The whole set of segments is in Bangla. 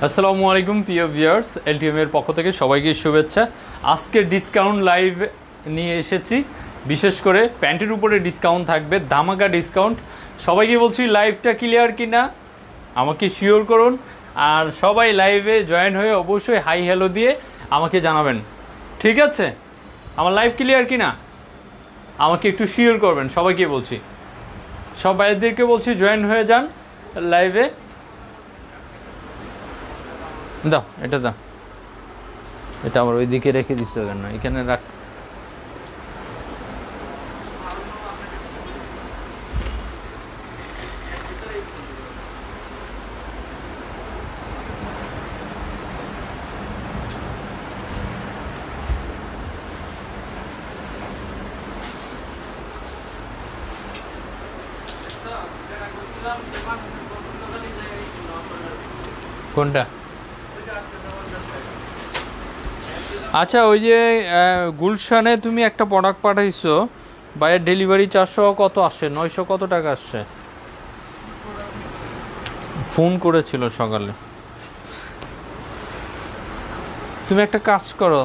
আসসালামু আলাইকুম প্রিয় ভিউয়ার্স, এলটিএম এর পক্ষ থেকে সবাইকে শুভেচ্ছা। আজকে ডিসকাউন্ট লাইভ নিয়ে এসেছি। বিশেষ করে প্যান্টের উপরে ডিসকাউন্ট থাকবে, ধামাকা ডিসকাউন্ট। সবাইকে বলছি লাইভটা ক্লিয়ার কিনা আমাকে শিওর করুন, আর সবাই লাইভে জয়েন হয়ে অবশ্যই হাই হ্যালো দিয়ে আমাকে জানাবেন, ঠিক আছে? আমার লাইভ ক্লিয়ার কিনা আমাকে একটু শিওর করবেন, সবাইকে বলছি। সব ভাইদেরকে বলছি জয়েন হয়ে যান লাইভে। দাও, এটা দাও, এটা আমার ওইদিকে রেখে দিচ্ছ কেন? এখানে রাখ। কোনটা? আচ্ছা, ওই যে গুলশানে তুমি একটা প্রোডাক্ট পাঠাইছো, বাইরের ডেলিভারি 400 কত আসছে, 900 কত টাকা আসছে? ফোন করেছিল সকালে। তুমি একটা কাজ করো,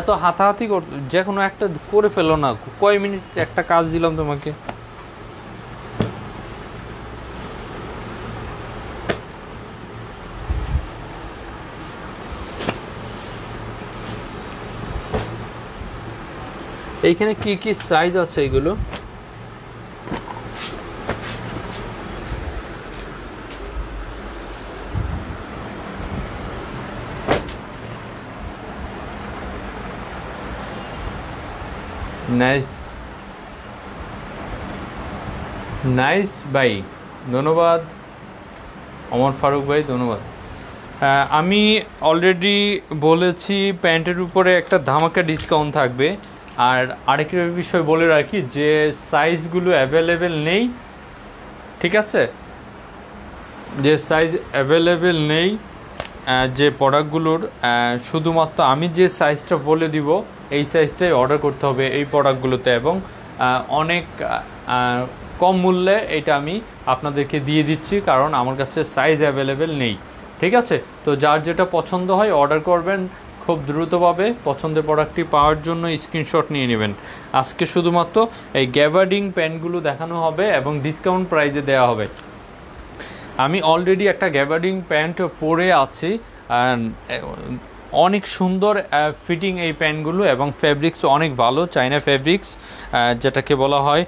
এত হাতাহাতি যে কোনো একটা করে ফেলো না। কয় মিনিট একটা কাজ দিলাম তোমাকে। এইখানে কি কি সাইজ আছে এগুলো? নাইস নাইস ভাই, ধন্যবাদ। অমর ফারুক ভাই, ধন্যবাদ। আমি অলরেডি বলেছি প্যান্টের উপরে একটা ধামাকা ডিসকাউন্ট থাকবে। আর আরেকটা বিষয় বলে রাখি যে সাইজগুলো অ্যাভেলেবেল নেই, ঠিক আছে? যে সাইজ অ্যাভেলেবেল নেই, যে প্রোডাক্টগুলোর শুধুমাত্র আমি যে সাইজটা বলে দিব এই সাইজটাই অর্ডার করতে হবে এই প্রোডাক্টগুলোতে, এবং অনেক কম মূল্যে এটা আমি আপনাদেরকে দিয়ে দিচ্ছি, কারণ আমার কাছে সাইজ অ্যাভেলেবেল নেই, ঠিক আছে? তো যার যেটা পছন্দ হয় অর্ডার করবেন খুব দ্রুতভাবে। পছন্দের প্রোডাক্টটি পাওয়ার জন্য স্ক্রিনশট নিয়ে নেবেন। আজকে শুধুমাত্র এই গ্যাভার্ডিং প্যান্টগুলো দেখানো হবে এবং ডিসকাউন্ট প্রাইজে দেওয়া হবে। আমি অলরেডি একটা গ্যাভার্ডিং প্যান্ট পরে আছি, অনেক সুন্দর ফিটিং এই প্যান্টগুলো, এবং ফ্যাব্রিক্স অনেক ভালো, চায়না ফ্যাব্রিক্স, যেটাকে বলা হয়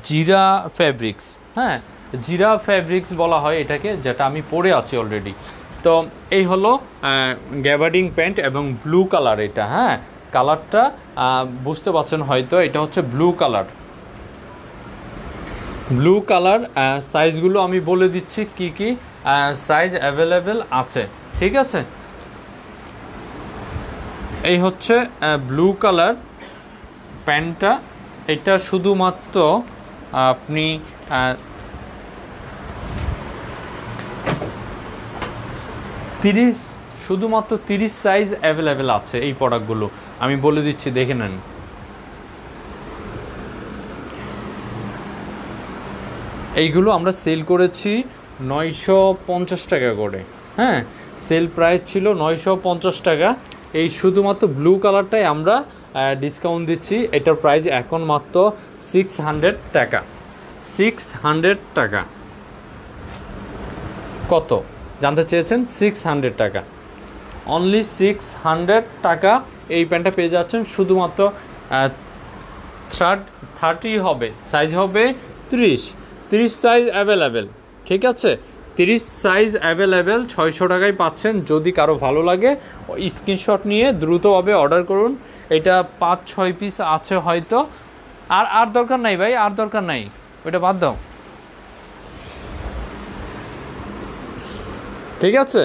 জিরা ফ্যাব্রিক্স। হ্যাঁ, জিরা ফ্যাব্রিক্স বলা হয় এটাকে, যেটা আমি পরে আছি অলরেডি। তো এই হলো গ্যাভার্ডিং প্যান্ট এবং ব্লু কালার এটা। হ্যাঁ, কালারটা বুঝতে পারছেন হয়তো, এটা হচ্ছে ব্লু কালার। ব্লু কালার সাইজগুলো আমি বলে দিচ্ছি কি কি সাইজ অ্যাভেলেবেল আছে, ঠিক আছে? এই হচ্ছে ব্লু কালার প্যান্টটা। এটা শুধুমাত্র আপনি 30, শুধুমাত্র 30 সাইজ অ্যাভেলেবেল আছে এই প্রোডাক্টগুলো। আমি বলে দিচ্ছি, দেখে নেন। এইগুলো আমরা সেল করেছি 950 টাকা করে। হ্যাঁ, সেল প্রাইস ছিল 950 টাকা। এই শুধুমাত্র ব্লু কালারটাই আমরা ডিসকাউন্ট দিচ্ছি। এটার প্রাইস এখন মাত্র 600 টাকা। 600 টাকা। কত জানতে চেয়েছেন? 600 টাকা, অনলি 600 টাকা এই প্যান্টটা পেয়ে যাচ্ছেন। শুধুমাত্র 30 হবে, সাইজ হবে 30 সাইজ অ্যাভেলেবেল, ঠিক আছে? 30 সাইজ অ্যাভেলেবেল 600 টাকায় পাচ্ছেন। যদি কারো ভালো লাগে স্ক্রিনশট নিয়ে দ্রুতভাবে অর্ডার করুন। এটা 5-6 পিস আছে হয়তো। আর দরকার নাই ভাই, আর দরকার নাই, ওইটা বাদ দাও, ঠিক আছে?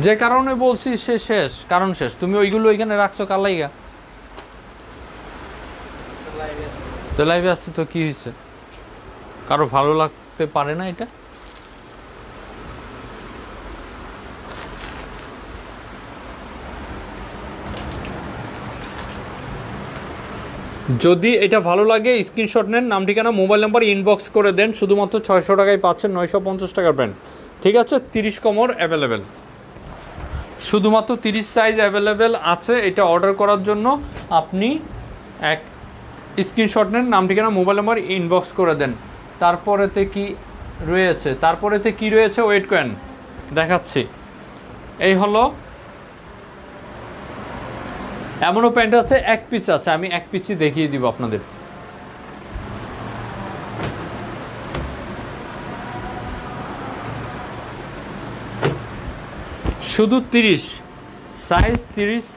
যে কারণে বলছি সে শেষ, কারণ শেষ। তুমি ওইগুলো ওইখানে রাখছো কার লাইগা? তো লাইভে আসছে তো কি হয়েছে? কারো ভালো লাগতে পারে না এটা? যদি এটা ভালো লাগে স্ক্রিনশট নেন, নাম ঠিকানা মোবাইল নাম্বার ইনবক্স করে দেন। শুধুমাত্র 600 টাকায় পাচ্ছেন 950 টাকার প্যান্ট। ঠিক আছে, 30 কমর অ্যাভেলেবেল, শুধুমাত্র 30 সাইজ অ্যাভেলেবেল আছে। এটা অর্ডার করার জন্য আপনি এক স্ক্রিনশট নেন, নাম ঠিকানা মোবাইল নাম্বার ইনবক্স করে দেন। তারপরেতে কি রয়েছে ওয়েট করেন, দেখাচ্ছি। এই হলো, এমনও প্যান্ট আছে এক পিস আছে, আমি এক পিসই দেখিয়ে দিব আপনাদের। শুধু 30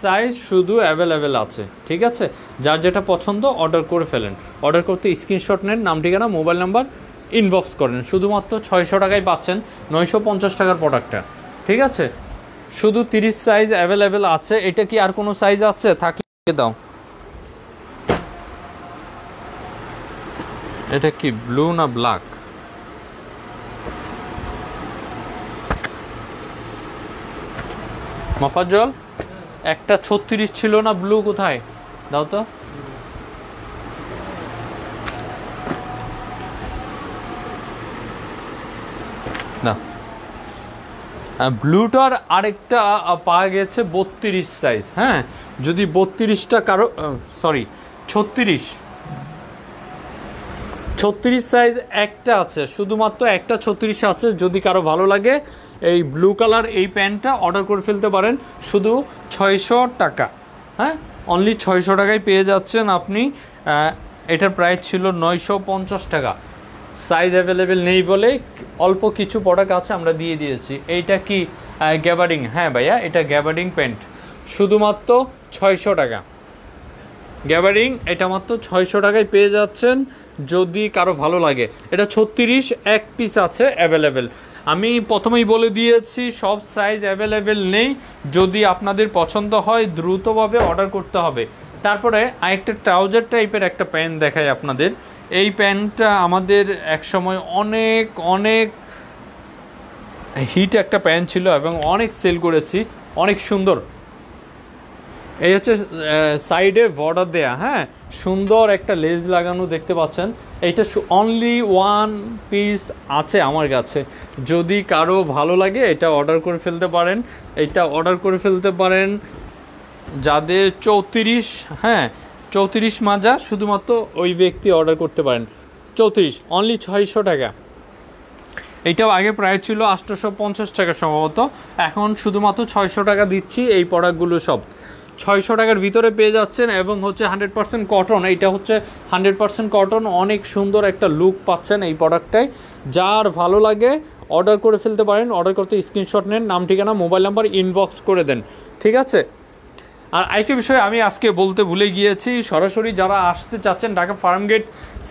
সাইজ শুধু অ্যাভেলেবেল আছে। ঠিক আছে, যার যেটা পছন্দ অর্ডার করে ফেলেন। অর্ডার করতে স্ক্রিনশট নেন, নাম ঠিকানা মোবাইল নাম্বার ইনবক্স করেন। শুধুমাত্র 600 টাকায় পাচ্ছেন 950 টাকার প্রোডাক্টটা। ঠিক আছে, শুধু 30 সাইজ অ্যাভেলেবেল আছে। এটা কি আর কোনো সাইজ আছে? থাকলে দাও। এটা কি ব্লু না ব্ল্যাক? মফাজ্জল, একটা 36 ছিল না ব্লু, কোথায় দাও তো। না, ব্লুটার আরেকটা পাওয়া গেছে 32 সাইজ। হ্যাঁ, যদি 32টা কারো, সরি 36 সাইজ একটা আছে, শুধুমাত্র একটা 36 আছে। যদি কারো ভালো লাগে এই ব্লু কালার এই প্যান্টটা অর্ডার করে ফেলতে পারেন। শুধু 600 টাকা। হ্যাঁ, অনলি 600 টাকায় পেয়ে যাচ্ছেন আপনি। এটার প্রাইস ছিল 950 টাকা। সাইজ অ্যাভেলেবেল নেই বলে অল্প কিছু প্রোডাক্ট আছে, আমরা দিয়ে দিয়েছি। এইটা কি গ্যাবার্ডিং? হ্যাঁ ভাইয়া, এটা গ্যাবার্ডিং প্যান্ট, শুধুমাত্র 600 টাকা। গ্যাবারিং এটা মাত্র 600 টাকায় পেয়ে যাচ্ছেন, যদি কারো ভালো লাগে। এটা 36 এক পিস আছে অ্যাভেলেবেল। আমি প্রথমেই বলে দিয়েছি সব সাইজ অ্যাভেলেবেল নেই। যদি আপনাদের পছন্দ হয় দ্রুতভাবে অর্ডার করতে হবে। তারপরে আরেকটা ট্রাউজার টাইপের একটা প্যান্ট দেখাই আপনাদের। এই প্যান্টটা আমাদের একসময় অনেক অনেক হিট একটা প্যান্ট ছিল এবং অনেক সেল করেছি, অনেক সুন্দর। এই হচ্ছে সাইডে বর্ডার দেয়া, হ্যাঁ, সুন্দর একটা লেজ লাগানো দেখতে পাচ্ছেন। এইটা অনলি ওয়ান পিস আছে আমার কাছে। যদি কারো ভালো লাগে এটা অর্ডার করে ফেলতে পারেন। এটা অর্ডার করে ফেলতে পারেন যাদের 34, হ্যাঁ 34 মাজা, শুধুমাত্র ওই ব্যক্তি অর্ডার করতে পারেন। 34 অনলি 600 টাকা। এইটাও আগে প্রায় ছিল 850 টাকা সম্ভবত, এখন শুধুমাত্র 600 টাকা দিচ্ছি। এই প্রোডাক্টগুলো সব 600 টাকার ভিতরে পেয়ে যাচ্ছেন এবং হচ্ছে 100% কটন। এইটা হচ্ছে 100% কটন, অনেক সুন্দর একটা লুক পাচ্ছেন এই প্রোডাক্টটায়। যার ভালো লাগে অর্ডার করে ফেলতে পারেন। অর্ডার করতে স্ক্রিনশট নেন, নাম ঠিকানা মোবাইল নাম্বার ইনবক্স করে দেন। ঠিক আছে, আর আরেকটি বিষয় আমি আজকে বলতে ভুলে গিয়েছি, সরাসরি যারা আসতে চাচ্ছেন Dhaka Farmgate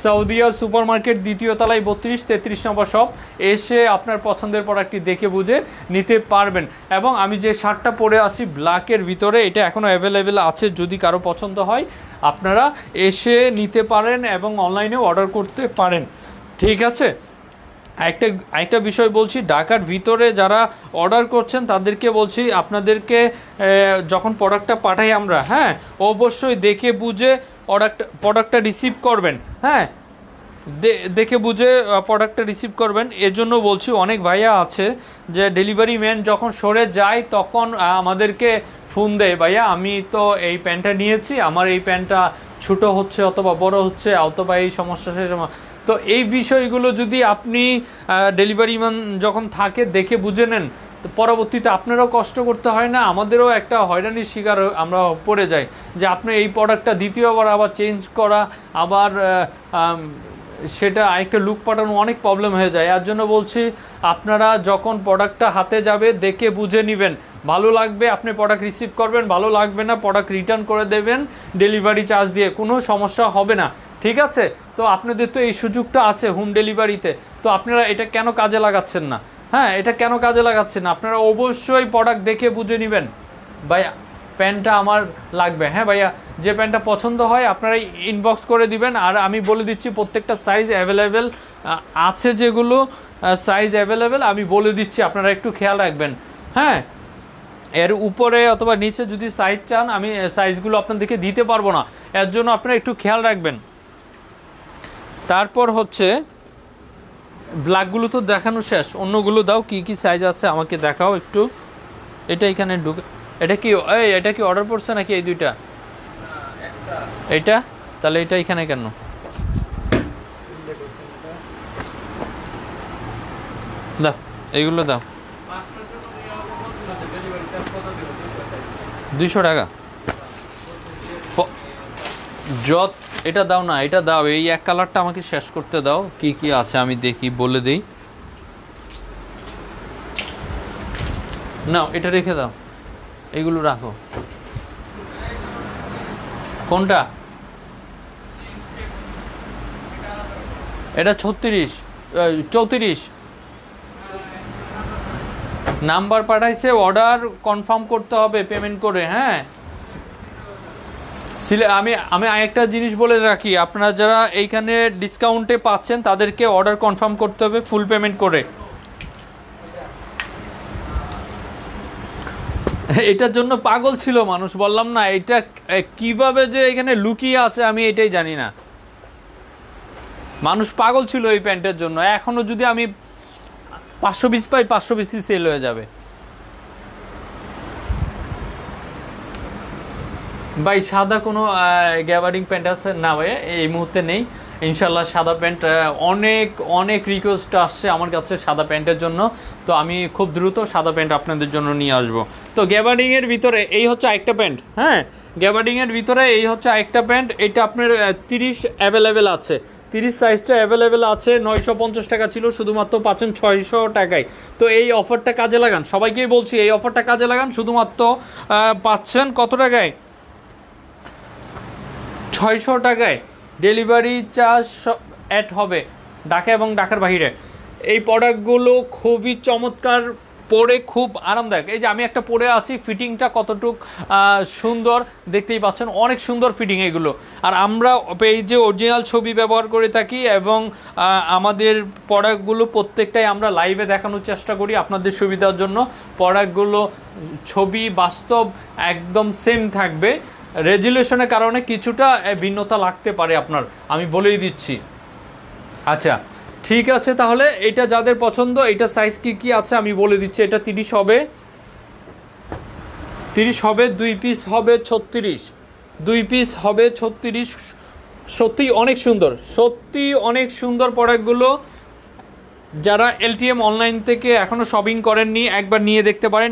Saudia super market দ্বিতীয় তলায় 32-33 নম্বর শপ, এসে আপনার পছন্দের প্রোডাক্টটি দেখে বুঝে নিতে পারবেন। এবং আমি যে শার্টটা পরে আছি ব্ল্যাকের ভিতরে, এটা এখনও অ্যাভেলেবেল আছে। যদি কারো পছন্দ হয় আপনারা এসে নিতে পারেন এবং অনলাইনেও অর্ডার করতে পারেন। ঠিক আছে, একটা বিষয় বলছি, ঢাকার ভিতরে যারা অর্ডার করছেন তাদেরকে বলছি, আপনাদেরকে যখন প্রোডাক্টটা পাঠাই আমরা, হ্যাঁ অবশ্যই দেখে বুঝে প্রোডাক্টটা রিসিভ করবেন। হ্যাঁ, দেখে বুঝে প্রোডাক্টটা রিসিভ করবেন। এজন্য বলছি, অনেক ভাইয়া আছে যে ডেলিভারি ম্যান যখন সরে যায় তখন আমাদেরকে ফোন দেয়, ভাইয়া আমি তো এই প্যান্টটা নিয়েছি, আমার এই প্যান্টটা ছোটো হচ্ছে অথবা বড় হচ্ছে অথবা এই সমস্যা সেই সময়। তো এই বিষয়গুলো যদি আপনি ডেলিভারি ম্যান যখন থাকে দেখে বুঝে নেন, তো পরবর্তীতে আপনারাও কষ্ট করতে হয় না, আমাদেরও একটা হয়রানির শিকার আমরা পড়ে যাই যে আপনি এই প্রোডাক্টটা দ্বিতীয়বার আবার চেঞ্জ করা, আবার সেটা আরেকটা লুক পাঠানো অনেক প্রবলেম হয়ে যায়। এর জন্য বলছি, আপনারা যখন প্রোডাক্টটা হাতে যাবে দেখে বুঝে নেবেন। ভালো লাগবে আপনি প্রোডাক্ট রিসিভ করবেন, ভালো লাগবে না প্রোডাক্ট রিটার্ন করে দেবেন ডেলিভারি চার্জ দিয়ে, কোনো সমস্যা হবে না। ঠিক আছে, তো আপনাদের তো এই সুযোগটা আছে হোম ডেলিভারিতে, তো আপনারা এটা কেন কাজে লাগাচ্ছেন না? হ্যাঁ, এটা কেন কাজে লাগাচ্ছেন না? আপনারা অবশ্যই প্রোডাক্ট দেখে বুঝে নেবেন, ভাইয়া প্যান্টটা আমার লাগবে। হ্যাঁ ভাইয়া, যে প্যান্টটা পছন্দ হয় আপনারা ইনবক্স করে দিবেন। আর আমি বলে দিচ্ছি প্রত্যেকটা সাইজ অ্যাভেলেবেল আছে, যেগুলো সাইজ অ্যাভেলেবেল আমি বলে দিচ্ছি, আপনারা একটু খেয়াল রাখবেন। হ্যাঁ, এর উপরে অথবা নিচে যদি সাইজ চান আমি সাইজগুলো আপনাদেরকে দিতে পারবো না, এর জন্য আপনারা একটু খেয়াল রাখবেন। তারপর হচ্ছে ব্ল্যাকগুলো তো দেখানো শেষ, অন্যগুলো দাও, কি কি সাইজ আছে আমাকে দেখাও একটু। এটা এখানে ঢুকে, এটা কি অর্ডার পড়ছে নাকি এই দুইটা? এটা তাহলে এটা এখানে কেন? দাও এইগুলো দাও, 200 টাকা। এটা দাও না, এটা দাও, এই এক কালারটা আমাকে শেষ করতে দাও, কি কি আছে আমি দেখি, বলে দেই। না এটা রেখে দাও, এইগুলো রাখো। কোনটা? এটা 34 নাম্বার পাঠাইছে, অর্ডার কনফার্ম করতে হবে পেমেন্ট করে। হ্যাঁ আমি আরেকটা জিনিস বলে রাখি, আপনারা যারা এইখানে ডিসকাউন্টে পাচ্ছেন তাদেরকে অর্ডার কনফার্ম করতে হবে ফুল পেমেন্ট করে। এটার জন্য পাগল ছিল মানুষ, বললাম না, এটা কিভাবে যে এখানে লুকিয়ে আছে আমি এটাই জানি না। মানুষ পাগল ছিল এই প্যান্টের জন্য। এখনো যদি আমি 500 পিস পাই, 500 পিসই সেল হয়ে যাবে ভাই। সাদা কোনো গ্যাবার্ডিং প্যান্ট আছে না ভাই? এই মুহূর্তে নেই ইনশাল্লাহ। সাদা প্যান্ট অনেক অনেক রিকোয়েস্ট আসছে আমার কাছে সাদা প্যান্টের জন্য, তো আমি খুব দ্রুত সাদা প্যান্ট আপনাদের জন্য নিয়ে আসবো। তো গ্যাবার্ডিংয়ের ভিতরে এই হচ্ছে আরেকটা প্যান্ট। হ্যাঁ গ্যাবার্ডিংয়ের ভিতরে এই হচ্ছে আরেকটা প্যান্ট, এটা আপনার 30 অ্যাভেলেবেল আছে, 30 সাইজটা অ্যাভেলেবেল আছে। 950 টাকা ছিল, শুধুমাত্র পাচ্ছেন 600 টাকায়। তো এই অফারটা কাজে লাগান, সবাইকেই বলছি এই অফারটা কাজে লাগান। শুধুমাত্র পাচ্ছেন কত টাকায়? 600 টাকায়। ডেলিভারি চার্জ অ্যাড হবে ঢাকা এবং ঢাকার বাইরে। এই প্রোডাক্টগুলো খুবই চমৎকার, পরে খুব আরামদায়ক। এই যে আমি একটা পরে আছি, ফিটিংটা কতটুক সুন্দর দেখতেই পাচ্ছেন, অনেক সুন্দর ফিটিং এগুলো। আর আমরা পেজে অরিজিনাল ছবি ব্যবহার করে থাকি এবং আমাদের প্রোডাক্টগুলো প্রত্যেকটাই আমরা লাইভে দেখানোর চেষ্টা করি আপনাদের সুবিধার জন্য। প্রোডাক্টগুলো ছবি বাস্তব একদম সেম থাকবে, রেজুলেশনের কারণে কিছুটা ভিন্নতা লাগতে পারে আপনার, আমি বলেই দিচ্ছি। আচ্ছা ঠিক আছে, তাহলে এটা যাদের পছন্দ, এটা সাইজ কি কি আছে আমি বলে দিচ্ছি। এটা 30 হবে, 30 হবে, 2 পিস হবে 36, 2 পিস হবে 36। সত্যি অনেক সুন্দর, সত্যি অনেক সুন্দর প্রোডাক্টগুলো। যারা এলটিএম অনলাইন থেকে এখনও শপিং করেননি একবার নিয়ে দেখতে পারেন।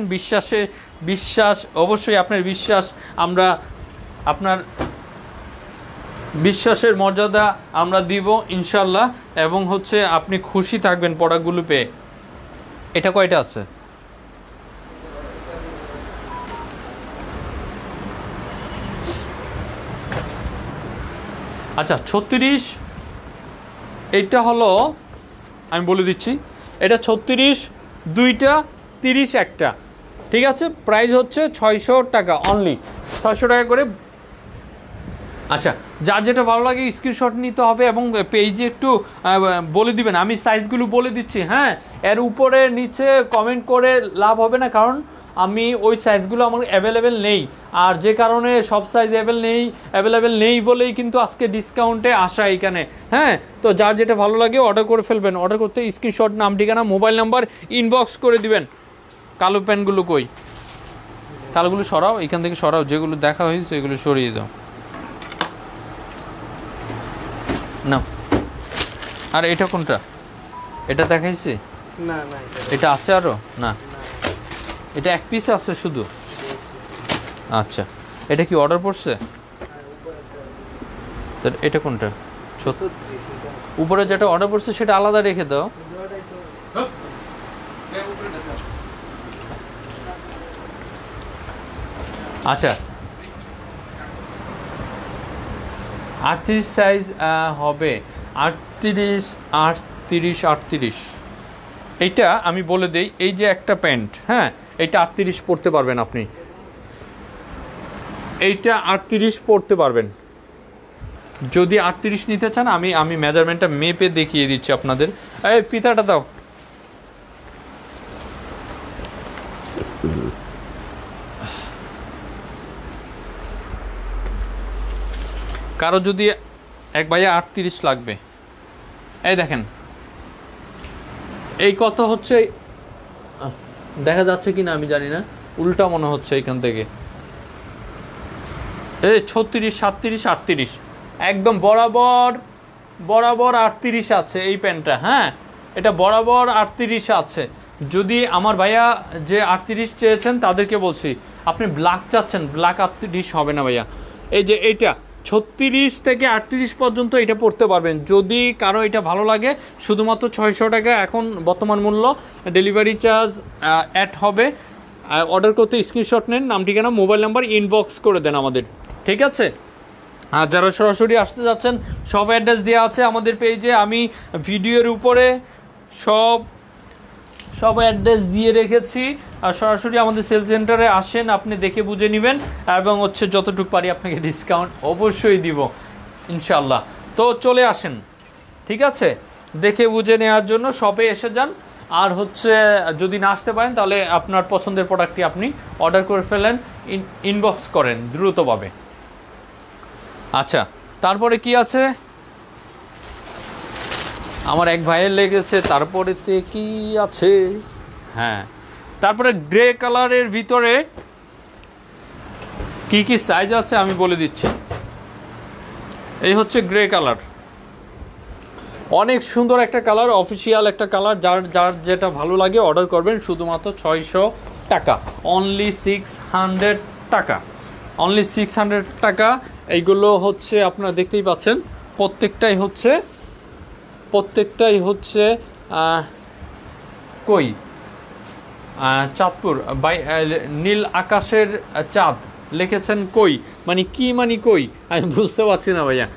বিশ্বাস অবশ্যই, আপনার বিশ্বাস আমরা, আপনার বিশ্বাসের মর্যাদা আমরা দিব ইনশাল্লাহ, এবং হচ্ছে আপনি খুশি থাকবেন প্রোডাক্টগুলো পেয়ে। এটা কয়টা আছে? আচ্ছা 36, এইটা হলো, আমি বলে দিচ্ছি, এটা 36 দুইটা, 30 একটা, ঠিক আছে। প্রাইস হচ্ছে 600 টাকা অনলি, 600 টাকা করে। আচ্ছা যার যেটা ভালো লাগে স্ক্রিনশট নিতে হবে এবং পেজে একটু বলে দিবেন, আমি সাইজগুলো বলে দিচ্ছি। হ্যাঁ এর উপরে নিচে কমেন্ট করে লাভ হবে না, কারণ আমি ওই সাইজগুলো আমার অ্যাভেলেবেল নেই, আর যে কারণে সব সাইজ অ্যাভেলেবেল নেই বলেই কিন্তু আজকে ডিসকাউন্টে আসা এখানে। হ্যাঁ তো যার যেটা ভালো লাগে অর্ডার করে ফেলবেন, অর্ডার করতে স্ক্রিনশট, নাম, ঠিকানা, মোবাইল নাম্বার ইনবক্স করে দিবেন। কালো প্যান্টগুলো কই? কালোগুলো সরাও, এখান থেকে সরাও, যেগুলো দেখা হয়েছে এগুলো সরিয়ে দাও না। আর এটা কোনটা? এটা দেখাইছে না? না এটা আছে আরো না, এটা এক পিস আছে শুধু। আচ্ছা এটা কি অর্ডার পড়ছে? এটা কোনটা? উপরে যেটা অর্ডার পড়ছে সেটা আলাদা রেখে দাও। আচ্ছা 38 সাইজ হবে, 38। এইটা আমি বলে দেই, এই যে একটা প্যান্ট, হ্যাঁ এইটা 38 পরতে পারবেন আপনি, এইটা 38 পরতে পারবেন। যদি 38 নিতে চান আমি মেজারমেন্টটা মেপে দেখিয়ে দিচ্ছি আপনাদের। এই পিতাটা দাও। কারো যদি এক ভাইয়া 38 লাগবে, এই দেখেন এই কত হচ্ছে, দেখা যাচ্ছে কিনা আমি জানি না, উল্টা মনে হচ্ছে এখান থেকে, এই 36, 37, 38, একদম বরাবর বরাবর 38 আছে এই প্যান্টটা। হ্যাঁ, এটা বরাবর 38 আছে। যদি আমার ভাইয়া যে 38 চেয়েছেন তাদেরকে বলছি, আপনি ব্ল্যাক চাচ্ছেন, ব্ল্যাক 38 হবে না ভাইয়া। এই যে এইটা 36 থেকে 38 পর্যন্ত এটা পড়তে পারবেন। যদি কারো এটা ভালো লাগে, শুধুমাত্র 600 টাকা এখন বর্তমান মূল্য, ডেলিভারি চার্জ অ্যাড হবে। অর্ডার করতে স্ক্রিনশট নেন, নাম ঠিকানা মোবাইল নাম্বার ইনবক্স করে দেন আমাদের, ঠিক আছে? আর যারা সরাসরি আসতে যাচ্ছেন, সব অ্যাড্রেস দেওয়া আছে আমাদের পেজে, আমি ভিডিওর উপরে সব অ্যাড্রেস দিয়ে রেখেছি। আর সরাসরি আমাদের সেল সেন্টারে আসেন, আপনি দেখে বুঝে নেবেন, এবং হচ্ছে যতটুকু পারি আপনাকে ডিসকাউন্ট অবশ্যই দিব ইনশাল্লাহ। তো চলে আসেন, ঠিক আছে? দেখে বুঝে নেওয়ার জন্য শপে এসে যান। আর হচ্ছে যদি না আসতে পারেন তাহলে আপনার পছন্দের প্রোডাক্টটি আপনি অর্ডার করে ফেলেন, ইনবক্স করেন দ্রুতভাবে। আচ্ছা, তারপরে কি আছে, আমার এক ভাইয়ের লেগেছে, তারপরেতে কি আছে, হ্যাঁ, তারপরে গ্রে কালারের ভিতরে কি কি সাইজ আছে আমি বলে দিচ্ছি। এই হচ্ছে গ্রে কালার, অনেক সুন্দর একটা কালার, অফিসিয়াল একটা কালার। যার যেটা ভালো লাগে অর্ডার করবেন, শুধুমাত্র 600 টাকা, অনলি 600 টাকা, অনলি 600 টাকা। এইগুলো হচ্ছে আপনারা দেখতেই পাচ্ছেন, প্রত্যেকটাই হচ্ছে কই চাঁদপুর বাই নীল আকাশের চাঁদ লিখেছেন কই, মানে কি মানে কই আমি বুঝতে পারছি না ভাইয়া।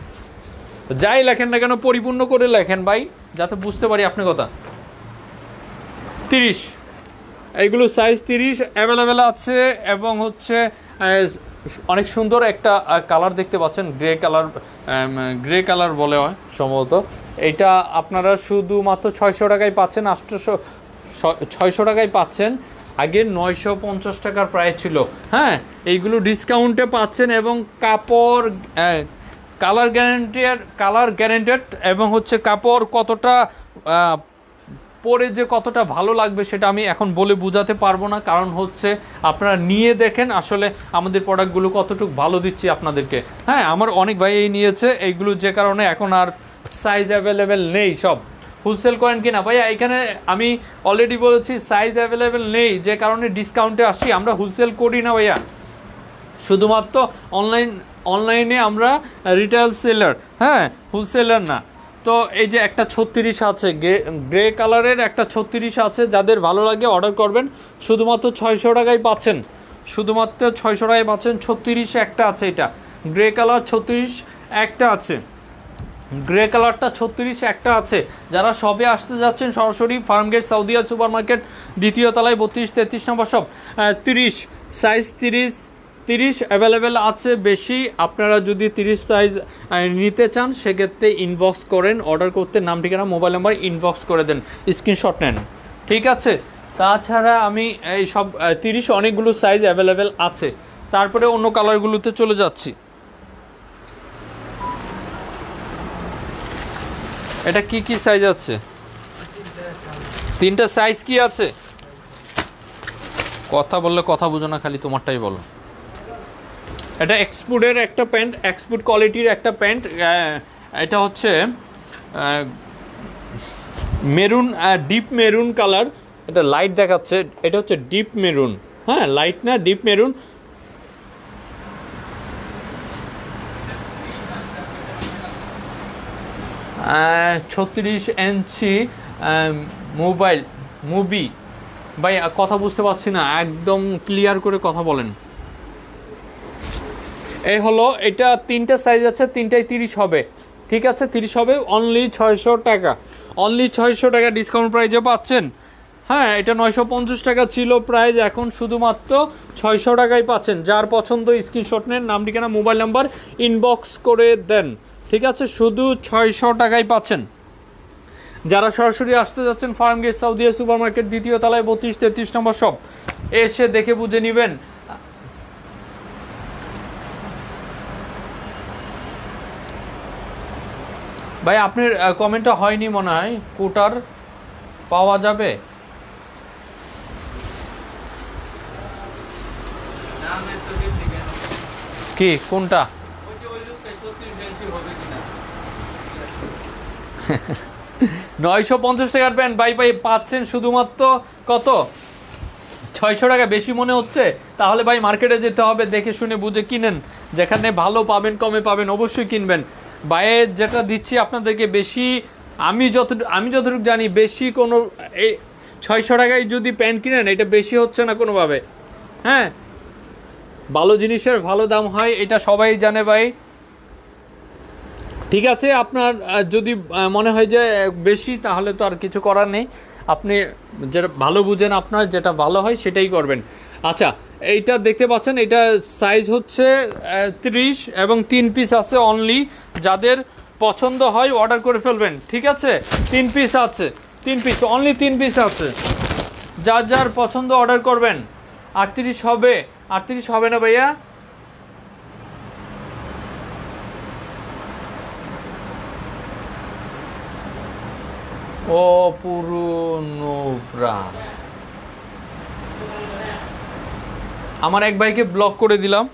যাই লেখেন না কেন পরিপূর্ণ করে লেখেন ভাই, যাতে বুঝতে পারি আপনার কথা। 30, এইগুলো সাইজ 30 অ্যাভেলেবেল আছে। এবং হচ্ছে অনেক সুন্দর একটা কালার দেখতে পাচ্ছেন, গ্রে কালার বলে হয় সম্ভবত। এটা আপনারা শুধুমাত্র 600 টাকায় পাচ্ছেন, 600 টাকায় পাচ্ছেন। আগে 950 টাকার প্রাইস ছিল। হ্যাঁ, এইগুলো ডিসকাউন্টে পাচ্ছেন, এবং কাপড় কালার গ্যারেন্টেড, এবং হচ্ছে কাপড় কতটা পরে যে কতটা ভালো লাগবে সেটা আমি এখন বলে বোঝাতে পারবো না, কারণ হচ্ছে আপনারা নিয়ে দেখেন আসলে আমাদের প্রোডাক্টগুলো কতটুকু ভালো দিচ্ছি আপনাদেরকে। হ্যাঁ, আমার অনেক ভাই এই নিয়েছে এইগুলো, যে কারণে এখন আর সাইজ অ্যাভেলেবেল নেই। সব হোলসেল করেন কিনা ভাইয়া, এখানে আমি অলরেডি বলেছি সাইজ অ্যাভেলেবেল নেই, যে কারণে ডিসকাউন্টে আসি। আমরা হোলসেল করি না ভাইয়া, শুধুমাত্র অনলাইনে আমরা রিটেল সেলার, হ্যাঁ, হোলসেলার না। তো এই যে একটা 36 আছে, গ্রে কালারের একটা 36 আছে, যাদের ভালো লাগে অর্ডার করবেন, শুধুমাত্র 600 টাকায় পাচ্ছেন, শুধুমাত্র 600 টাকায় পাচ্ছেন। 36 একটা আছে, এটা গ্রে কালার 36 একটা আছে, গ্রে কালারটা 36 একটা আছে। যারা শপে আসতে যাচ্ছেন সরাসরি ফার্মগেট সাউদিয়া সুপার মার্কেট, দ্বিতীয় তলায় 32-33 নম্বর শপ। 30 সাইজ 30 অ্যাভেলেবেল আছে বেশি। আপনারা যদি 30 সাইজ নিতে চান সেক্ষেত্রে ইনবক্স করেন, অর্ডার করতে নাম ঠিকানা মোবাইল নাম্বার ইনবক্স করে দেন, স্ক্রিনশট নেন, ঠিক আছে? তাছাড়া আমি এই সব 30 অনেকগুলো সাইজ অ্যাভেলেবেল আছে। তারপরে অন্য কালারগুলোতে চলে যাচ্ছি। এটা কি কি সাইজ আছে? 3টা সাইজ কি আছে? কথা বললে কথা বুঝো না, খালি তোমারটাই বলো। এটা এক্সপোর্টের একটা প্যান্ট, এক্সপোর্ট কোয়ালিটির একটা প্যান্ট। এটা হচ্ছে মেরুন, ডিপ মেরুন কালার। এটা লাইট দেখাচ্ছে, এটা হচ্ছে ডিপ মেরুন, হ্যাঁ, লাইট না, ডিপ মেরুন। আহ 36 ইঞ্চি মুভি। ভাই কথা বুঝতে পারছি না, একদম ক্লিয়ার করে কথা বলেন। এই হলো, এটা 3টা সাইজ আছে, 3টাই 30 হবে, ঠিক আছে? 30 হবে, অনলি 600 টাকা, অনলি 600 টাকা ডিসকাউন্ট প্রাইজে পাচ্ছেন। হ্যাঁ, এটা 950 টাকা ছিল প্রাইস, এখন শুধুমাত্র 600 টাকায় পাচ্ছেন। যার পছন্দ স্ক্রিনশট নেন, নাম ঠিকানা মোবাইল নাম্বার ইনবক্স করে দেন, ঠিক আছে? শুধু 600 টাকায় পাচ্ছেন। যারা সরাসরি আসতে যাচ্ছেন ফার্মগেট সাউদিয়া সুপার মার্কেট, দ্বিতীয় তলায় 32-33 নম্বর শপ, এসে দেখে বুঝে নেবেন। ভাই আপনার কমেন্টটা হয়নি মনে হয়, কোটার পাওয়া যাবে? কি কোনটা? 950 টাকার প্যান্ট ভাই ভাই পাচ্ছেন শুধুমাত্র কত 600 টাকা। বেশি মনে হচ্ছে? তাহলে ভাই মার্কেটে যেতে হবে, দেখে শুনে বুঝে কিনেন। যেখানে ভালো পাবেন, কমে পাবেন, অবশ্যই কিনবেন। বাইরে যেটা দিচ্ছি আপনাদেরকে বেশি, আমি যতটুকু জানি বেশি কোনো 600 টাকায় যদি প্যান্ট কিনেন এটা বেশি হচ্ছে না কোনোভাবে। হ্যাঁ, ভালো জিনিসের ভালো দাম হয়, এটা সবাই জানে ভাই। ঠিক আছে, আপনার যদি মনে হয় যে বেশি, তাহলে তো আর কিছু করার নেই। আপনি যেটা ভালো বুঝেন, আপনার যেটা ভালো হয় সেটাই করবেন। আচ্ছা, এইটা দেখতে পাচ্ছেন, এটা সাইজ হচ্ছে 30 এবং 3 পিস আছে অনলি। যাদের পছন্দ হয় অর্ডার করে ফেলবেন। ঠিক আছে, 3 পিস আছে, 3 পিস অনলি, 3 পিস আছে। যার যার পছন্দ অর্ডার করবেন। 38 হবে? 38 হবে না ভাইয়া? ও পুরনো ব্রান্ড। আমার এক ভাইকে ব্লক করে দিলাম।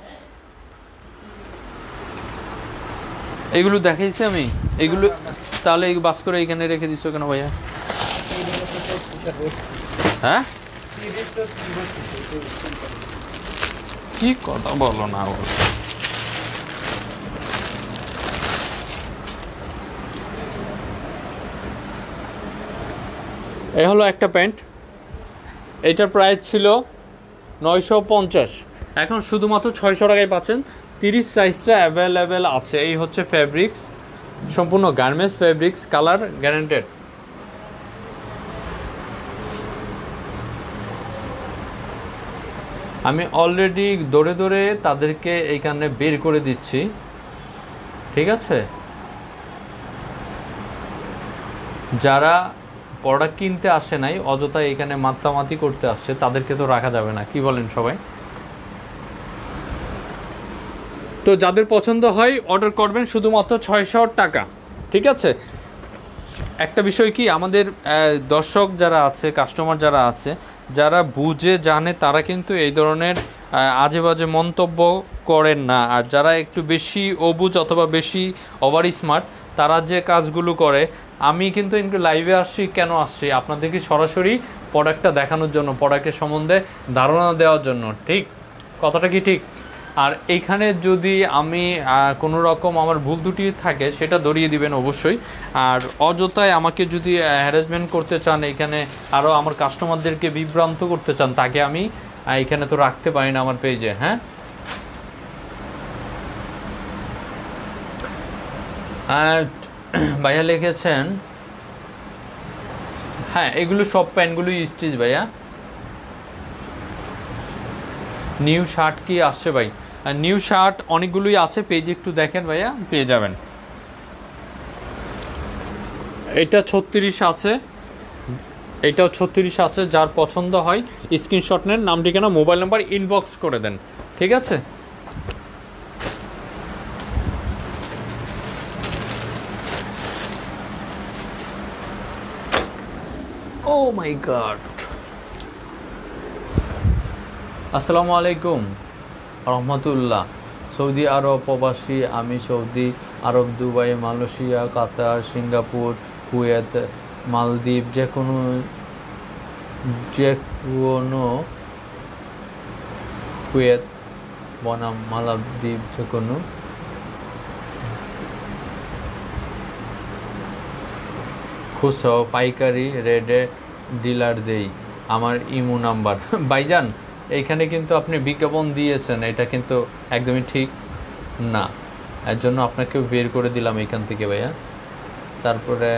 এগুলো দেখাইছি আমি, এগুলো তাহলে এই বাস করে এখানে রেখে দিছো কেন ভাইয়া? হ্যাঁ, কি কথা বলো না বলো। এই হলো একটা প্যান্ট, এটার প্রাইস ছিল 950, এখন শুধুমাত্র 600 টাকায় পাচ্ছেন। 30 সাইজটা অ্যাভেলেবেল আছে। এই হচ্ছে ফ্যাব্রিক্স, সম্পূর্ণ গার্মেন্টস ফ্যাব্রিক্স, কালার গ্যারান্টেড। আমি অলরেডি দৌড়ে দৌড়ে তাদেরকে এইখানে বের করে দিচ্ছি। ঠিক আছে, যারা প্রোডাক্ট কিনতে আসে নাই, অযথা এখানে মাত্রামাতি করতে আসছে, তাদেরকে তো রাখা যাবে না। কি বলেন সবাই? তো যাদের পছন্দ হয় অর্ডার করবেন, শুধুমাত্র 600 টাকা। ঠিক আছে, একটা বিষয় কি, আমাদের দর্শক যারা আছে, কাস্টমার যারা আছে, যারা বুঝে জানে, তারা কিন্তু এই ধরনের আজে বাজে মন্তব্য করেন না। আর যারা একটু বেশি অবুঝ অথবা বেশি ওভার স্মার্ট, তারা যে কাজগুলো করে, আমি কিন্তু একটু লাইভে আসছি কেন আসছি, আপনাদেরকে সরাসরি প্রোডাক্টটা দেখানোর জন্য, প্রোডাক্টের সম্বন্ধে ধারণা দেওয়ার জন্য। ঠিক কথাটা কি ঠিক? আর এইখানে যদি আমি কোনো রকম আমার ভুল ত্রুটি থাকে, সেটা ধরিয়ে দিবেন অবশ্যই। আর অযথায় আমাকে যদি হ্যারাসমেন্ট করতে চান, এখানে আরও আমার কাস্টমারদেরকে বিভ্রান্ত করতে চান, তাকে আমি এখানে তো রাখতে পারি না আমার পেজে। হ্যাঁ, ভাইয়া লিখেছেন, হ্যাঁ এগুলো সব প্যান্টগুলোই স্টিচ ভাইয়া। নিউ শার্ট কি আসছে ভাই? নিউ শার্ট অনেকগুলোই আছে, পেজে একটু দেখেন ভাইয়া, পেয়ে যাবেন। এটা 36 আছে, এটাও 36 আছে। যার পছন্দ হয় স্ক্রিনশট নেন, নাম ঠিকানা মোবাইল নাম্বার ইনবক্স করে দেন। ঠিক আছে, ও মাই গড। আসসালামু আলাইকুম রহমতুল্লাহ। সৌদি আরব প্রবাসী আমি। সৌদি আরব, দুবাই, মালয়েশিয়া, কাতার, সিঙ্গাপুর, কুয়েত, মালদ্বীপ, যে কোনো কুয়েত বনাম মালদ্বীপ, যে কোনো খুচরো পাইকারি রেডে ডিলার দেই। আমার ইমো নাম্বার। ভাইজান, এইখানে কিন্তু আপনি বিজ্ঞাপন দিয়েছেন, এটা কিন্তু একদমই ঠিক না, এর জন্য আপনাকে বের করে দিলাম এখান থেকে ভাইয়া। তারপরে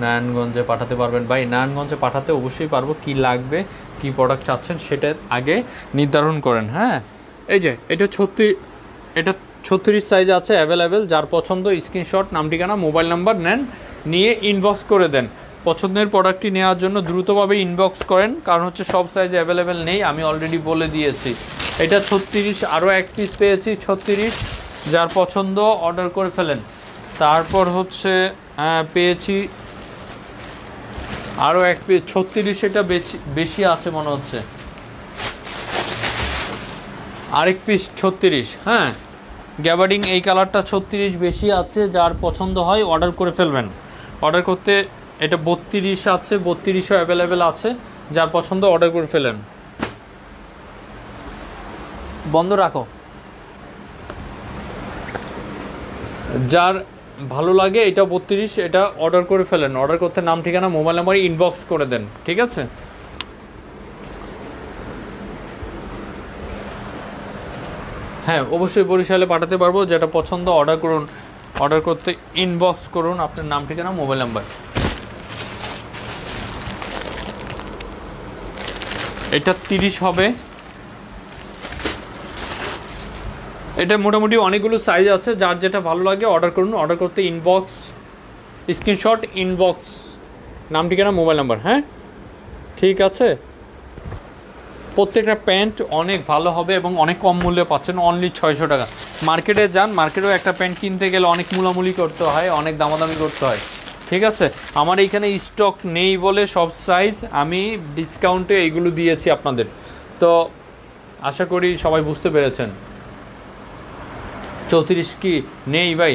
নারায়ণগঞ্জে পাঠাতে পারবেন? ভাই নারায়ণগঞ্জে পাঠাতে অবশ্যই পারবো। কি লাগবে, কি প্রোডাক্ট চাচ্ছেন, সেটা আগে নির্ধারণ করেন। হ্যাঁ, এই যে এটা 36 সাইজ আছে অ্যাভেলেবেল। যার পছন্দ স্ক্রিনশট, নাম ঠিকানা মোবাইল নাম্বার নেন, নিয়ে ইনবক্স করে দেন। পছন্দের প্রোডাক্টটি নেওয়ার জন্য দ্রুতভাবে ইনবক্স করেন, কারণ হচ্ছে সব সাইজ অ্যাভেলেবেল নেই, আমি অলরেডি বলে দিয়েছি। এটা 36, আরও এক পিস পেয়েছি 36। যার পছন্দ অর্ডার করে ফেলেন। তারপর হচ্ছে পেয়েছি আরও এক পিস 36, এটা বেশি আছে মনে হচ্ছে, আরেক পিস 36। হ্যাঁ, গ্যাবার্ডিং এই কালারটা 36 বেশি আছে, যার পছন্দ হয় অর্ডার করে ফেলবেন। অর্ডার করতে এটা 32 আছে, 32ও অ্যাভেলেবেল আছে, যার পছন্দ অর্ডার করে ফেলেন। বন্ধ রাখো। যার ভালো লাগে এটা 32, এটা অর্ডার করে ফেলেন। অর্ডার করতে নাম, ঠিকানা, মোবাইল নাম্বার ইনবক্স করে দেন, ঠিক আছে? হ্যাঁ, অবশ্যই বরিশালে পাঠাতে পারবো। যেটা পছন্দ অর্ডার করুন, অর্ডার করতে ইনবক্স করুন আপনার নাম, ঠিকানা, মোবাইল নাম্বার। এটা 30 হবে। এটা মোটামুটি অনেকগুলো সাইজ আছে, যার যেটা ভালো লাগে অর্ডার করুন। অর্ডার করতে ইনবক্স, স্ক্রিনশট, ইনবক্স, নাম, ঠিকানা, মোবাইল নাম্বার। হ্যাঁ, ঠিক আছে। প্রত্যেকটা প্যান্ট অনেক ভালো হবে এবং অনেক কম মূল্যে পাচ্ছেন, অনলি 600 টাকা। মার্কেটে যান, মার্কেটেও একটা প্যান্ট কিনতে গেলে অনেক মূলামূলি করতে হয়, অনেক দামাদামি করতে হয়, ঠিক আছে? আমার এইখানে স্টক নেই বলে সব সাইজ আমি ডিসকাউন্টে এইগুলো দিয়েছি আপনাদের। তো আশা করি সবাই বুঝতে পেরেছেন। 34 কি নেই ভাই?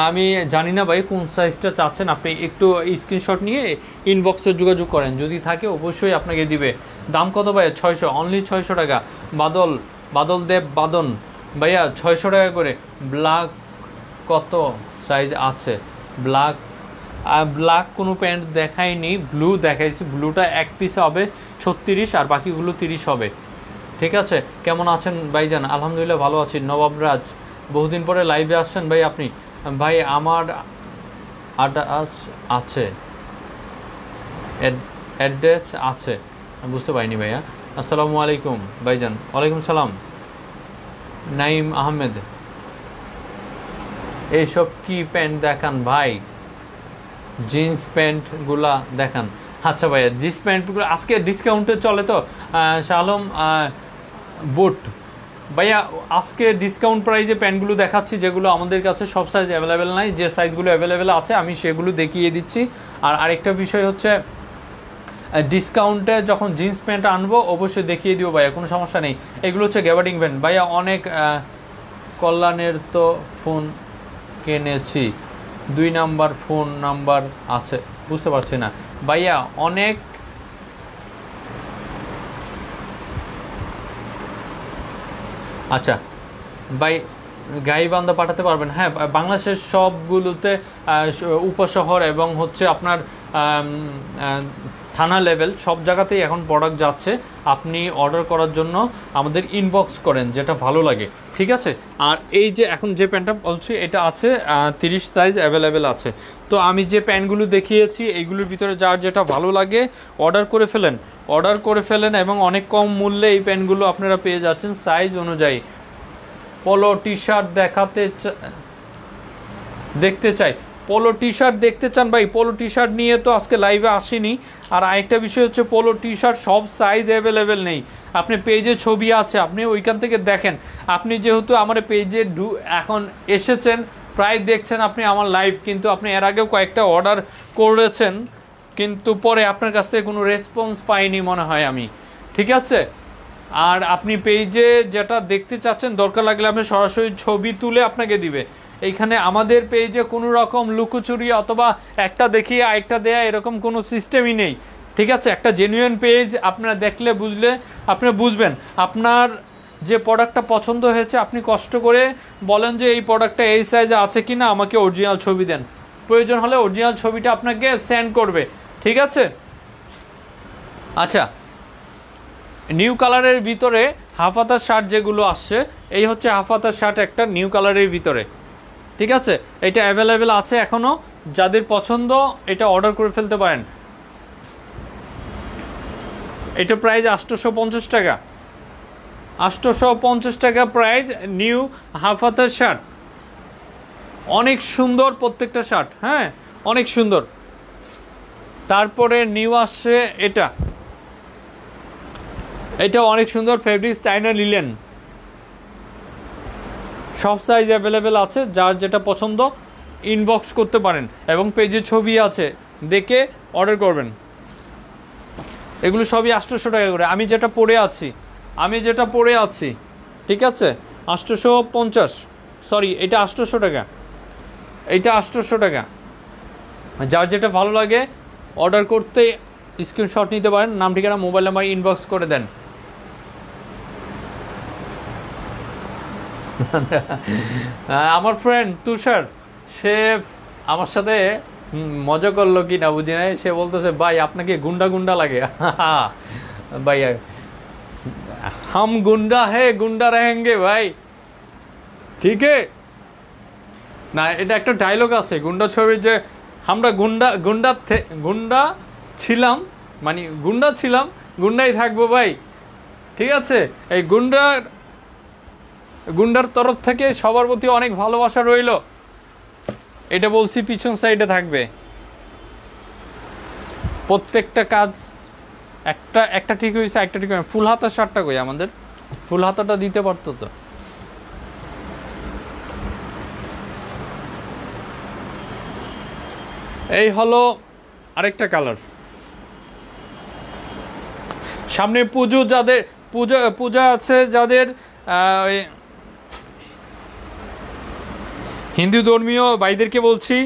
আমি জানি না ভাই কোন সাইজটা চাচ্ছেন। আপনি একটু স্ক্রিনশট নিয়ে ইনবক্সে যোগাযোগ করেন, যদি থাকে অবশ্যই আপনাকে দিবে। দাম কত ভাই? 600, অনলি 600 টাকা। বাদল দেব বাদন ভাইয়া 600 টাকা করে। ব্ল্যাক কত সাইজ আছে? ব্ল্যাক কোনো প্যান্ট দেখাইনি, ব্লু দেখাইছি। ব্লুটা এক পিস হবে 36 আর বাকিগুলো 30 হবে, ঠিক আছে? কেমন আছেন ভাইজান? আলহামদুলিল্লাহ ভালো আছি। নবাবরাজ, বহুদিন পরে লাইভে আসছেন ভাই আপনি। ভাই আমার আড্রেস আছে, অ্যাড্রেস আছে, আমি বুঝতে পারিনি ভাইয়া। আসসালামু আলাইকুম ভাইজান। ওয়ালাইকুম সালাম। নাইম আহমেদ, এইসব কি প্যান্ট দেখান ভাই? জিন্স প্যান্টগুলা দেখান। আচ্ছা ভাইয়া, জিন্স প্যান্টগুলো আজকে ডিসকাউন্টে চলে তো। শাহ আলম বুট ভাইয়া, আজকে ডিসকাউন্ট প্রাইজে প্যান্টগুলো দেখাচ্ছি, যেগুলো আমাদের কাছে সব সাইজ অ্যাভেলেবেল নাই। যে সাইজগুলো অ্যাভেলেবেল আছে আমি সেগুলো দেখিয়ে দিচ্ছি। আর আরেকটা বিষয় হচ্ছে, ডিসকাউন্টে যখন জিন্স প্যান্ট আনবো অবশ্যই দেখিয়ে দিব ভাইয়া, কোনো সমস্যা নেই। এগুলো হচ্ছে গ্যাবার্ডিং প্যান্ট ভাইয়া। অনেক কল্যাণের তো ফোন কিনেছি, 2 নাম্বার ফোন নাম্বার আছে, বুঝতে পারছি না ভাইয়া। অনেক আচ্ছা ভাই, গাইবান্ধা পাঠাতে পারবেন? হ্যাঁ, বাংলাদেশের সবগুলোতে উপশহর এবং হচ্ছে আপনার থানা লেভেল সব জায়গাতেই এখন প্রোডাক্ট যাচ্ছে। আপনি অর্ডার করার জন্য আমাদের ইনবক্স করেন, যেটা ভালো লাগে, ঠিক আছে? আর এই যে এখন যে প্যান্টটা বলছি এটা আছে 30 সাইজ অ্যাভেলেবেল আছে। তো আমি যে প্যান্টগুলো দেখিয়েছি এইগুলোর ভিতরে যার যেটা ভালো লাগে অর্ডার করে ফেলেন এবং অনেক কম মূল্যে এই প্যান্টগুলো আপনারা পেয়ে যাচ্ছেন সাইজ অনুযায়ী। পোলো টি শার্ট দেখতে চাই, পোলো টি শার্ট দেখতে চান ভাই? পোলো টি শার্ট নিয়ে তো আজকে লাইভে আসিনি। আর আরেকটা বিষয় হচ্ছে, পোলো টি শার্ট সব সাইজ অ্যাভেলেবেল নেই। আপনি পেজে ছবি আছে, আপনি ওইখান থেকে দেখেন। আপনি যেহেতু আমার পেজে এখন এসেছেন, প্রায় দেখছেন আপনি আমার লাইভ, কিন্তু আপনি এর আগেও কয়েকটা অর্ডার করেছেন, কিন্তু পরে আপনার কাছ থেকে কোনো রেসপন্স পাইনি মনে হয় আমি, ঠিক আছে? আর আপনি পেজে যেটা দেখতে চাচ্ছেন, দরকার লাগলে আপনি সরাসরি ছবি তুলে আপনাকে দিবে। এইখানে আমাদের পেজে কোনো রকম লুকোচুরি অথবা একটা দেখিয়ে আরেকটা দেয়া এরকম কোনো সিস্টেমই নেই, ঠিক আছে? একটা জেনুইন পেজ আপনারা দেখলে আপনি বুঝবেন আপনার যে প্রোডাক্টটা পছন্দ হয়েছে। আপনি কষ্ট করে বলেন যে এই প্রোডাক্টটা এই সাইজে আছে কি না, আমাকে অরিজিনাল ছবি দেন। প্রয়োজন হলে অরিজিনাল ছবিটা আপনাকে সেন্ড করবে, ঠিক আছে? আচ্ছা, নিউ কালারের ভিতরে হাফ হাতার শার্ট যেগুলো আসছে, এই হচ্ছে হাফ হাতার শার্ট একটা নিউ কালারের ভিতরে, ঠিক আছে? এটা অ্যাভেলেবেল আছে এখনও, যাদের পছন্দ এটা অর্ডার করে ফেলতে পারেন। এটা প্রাইস 850 টাকা, 850 টাকা প্রাইস। নিউ হাফ হাতার শার্ট, অনেক সুন্দর প্রত্যেকটা শার্ট, হ্যাঁ অনেক সুন্দর। তারপরে নিউ আসছে এটা অনেক সুন্দর, ফেব্রিক্স চাইনা লিলেন, সব সাইজ অ্যাভেলেবেল আছে, যার যেটা পছন্দ ইনবক্স করতে পারেন এবং পেজে ছবি আছে, দেখে অর্ডার করবেন। এগুলো সবই 800 টাকা করে। আমি যেটা পরে আছি ঠিক আছে 850, সরি এটা 800 টাকা, এইটা 800 টাকা। যার যেটা ভালো লাগে অর্ডার করতে স্ক্রিনশট নিতে পারেন, নাম ঠিকানা মোবাইল নাম্বার ইনবক্স করে দেন। আমার ফ্রেন্ড তুষার, সে আমার সাথে মজা করলো কি না বুঝি নাই, সে বলতেছে ভাই আপনাকে গুন্ডা গুন্ডা লাগে। ভাই हम गुंडा है गुंडा रहेंगे ভাই, ঠিক না? এটা একটা ডায়লগ আছে গুন্ডা ছবির, যে আমরা গুন্ডা ছিলাম, মানে গুন্ডা ছিলাম, গুন্ডাই থাকবো ভাই, ঠিক আছে? এই গুন্ডার তরফ থেকে সবার প্রতি অনেক ভালোবাসা রইল, এটা বলছি, পিছন সাইডে থাকবে প্রত্যেকটা কাজ। একটা ঠিক হয়েছে, একটা ঠিক ফুল হাতার শার্টটা কই আমাদের, ফুল হাতাটা দিতে পারতো তো। এই হলো আরেকটা কালার। সামনে পুজো, যাদের পূজা আছে, যাদের হিন্দু ধর্মীয় ভাইদেরকে বলছি,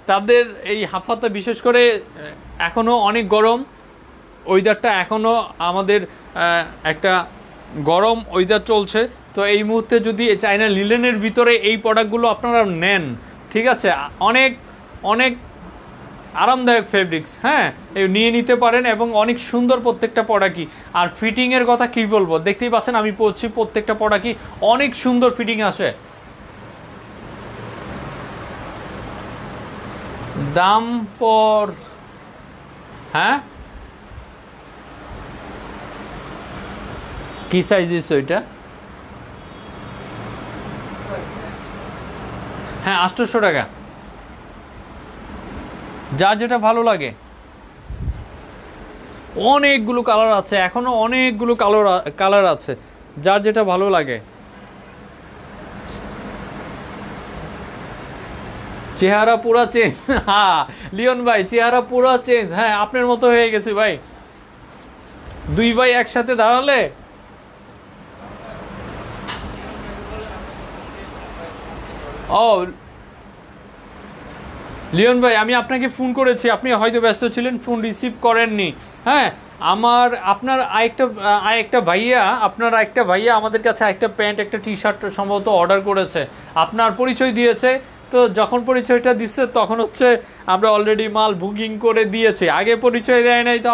তাদের এই হাফাতা, বিশেষ করে এখনও অনেক গরম ওয়েদারটা, এখনও আমাদের একটা গরম ওয়েদার চলছে, তো এই মুহূর্তে যদি চায়না লিলেনের ভিতরে এই প্রোডাক্টগুলো আপনারা নেন, ঠিক আছে, অনেক অনেক আরামদায়ক ফেব্রিক্স, হ্যাঁ, নিয়ে নিতে পারেন এবং অনেক সুন্দর প্রত্যেকটা প্রোডাক্টই। আর ফিটিংয়ের কথা কী বলবো, দেখতেই পাচ্ছেন আমি পরছি, প্রত্যেকটা প্রোডাক্টই অনেক সুন্দর ফিটিং আসে। দাম পর, হ্যাঁ কি সাইজ দিচ্ছ ওইটা? হ্যাঁ 800 টাকা, যা যেটা ভালো লাগে। অনেকগুলো কালার আছে, এখনো অনেকগুলো কালার আছে, যার যেটা ভালো লাগে। চেহারা পুরা চেঞ্জ, হ্যাঁ লিওন ভাই চেহারা পুরা চেঞ্জ, হ্যাঁ আপনার মতো হয়ে গেছে ভাই, দুই ভাই একসাথে দাঁড়ালে। ও লিওন ভাই, আমি আপনাকে ফোন করেছি, আপনি হয়তো ব্যস্ত ছিলেন, ফোন রিসিভ করেননি। হ্যাঁ আপনার আরেকটা ভাইয়া আমাদের কাছে একটা প্যান্ট, একটা টি শার্ট সম্ভবত অর্ডার করেছে, আপনার পরিচয় দিয়েছে। তো যখন পরিচয়টা দিচ্ছে তখন হচ্ছে আমরা অলরেডি মাল বুকিং করে দিয়েছি, আগে পরিচয় দেয় নাই, তো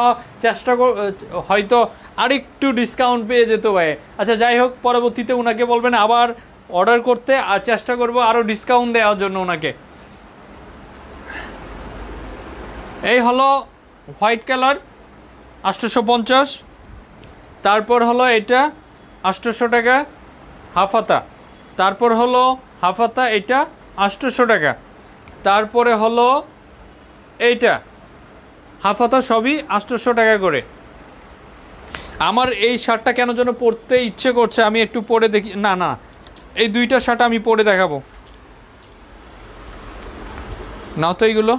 হয়তো আরেকটু ডিসকাউন্ট পেয়ে যেত ভাই। আচ্ছা যাই হোক, পরবর্তীতে ওনাকে বলবেন আবার অর্ডার করতে, আর চেষ্টা করব আরও ডিসকাউন্ট দেওয়ার জন্য ওনাকে। এই হলো হোয়াইট কালার 850, তারপর হলো এটা 800 টাকা হাফাতা, তারপর হলো হাফাতা এটা 800 টাকা, তারপরে হলো এইটা হাফাতা, সবই 800 টাকা করে। আমার এই শার্টটা কেন যেন পরতে ইচ্ছে করছে, আমি একটু পরে দেখি। না এই দুইটা শার্ট আমি পরে দেখাবো, নাও তো এইগুলো।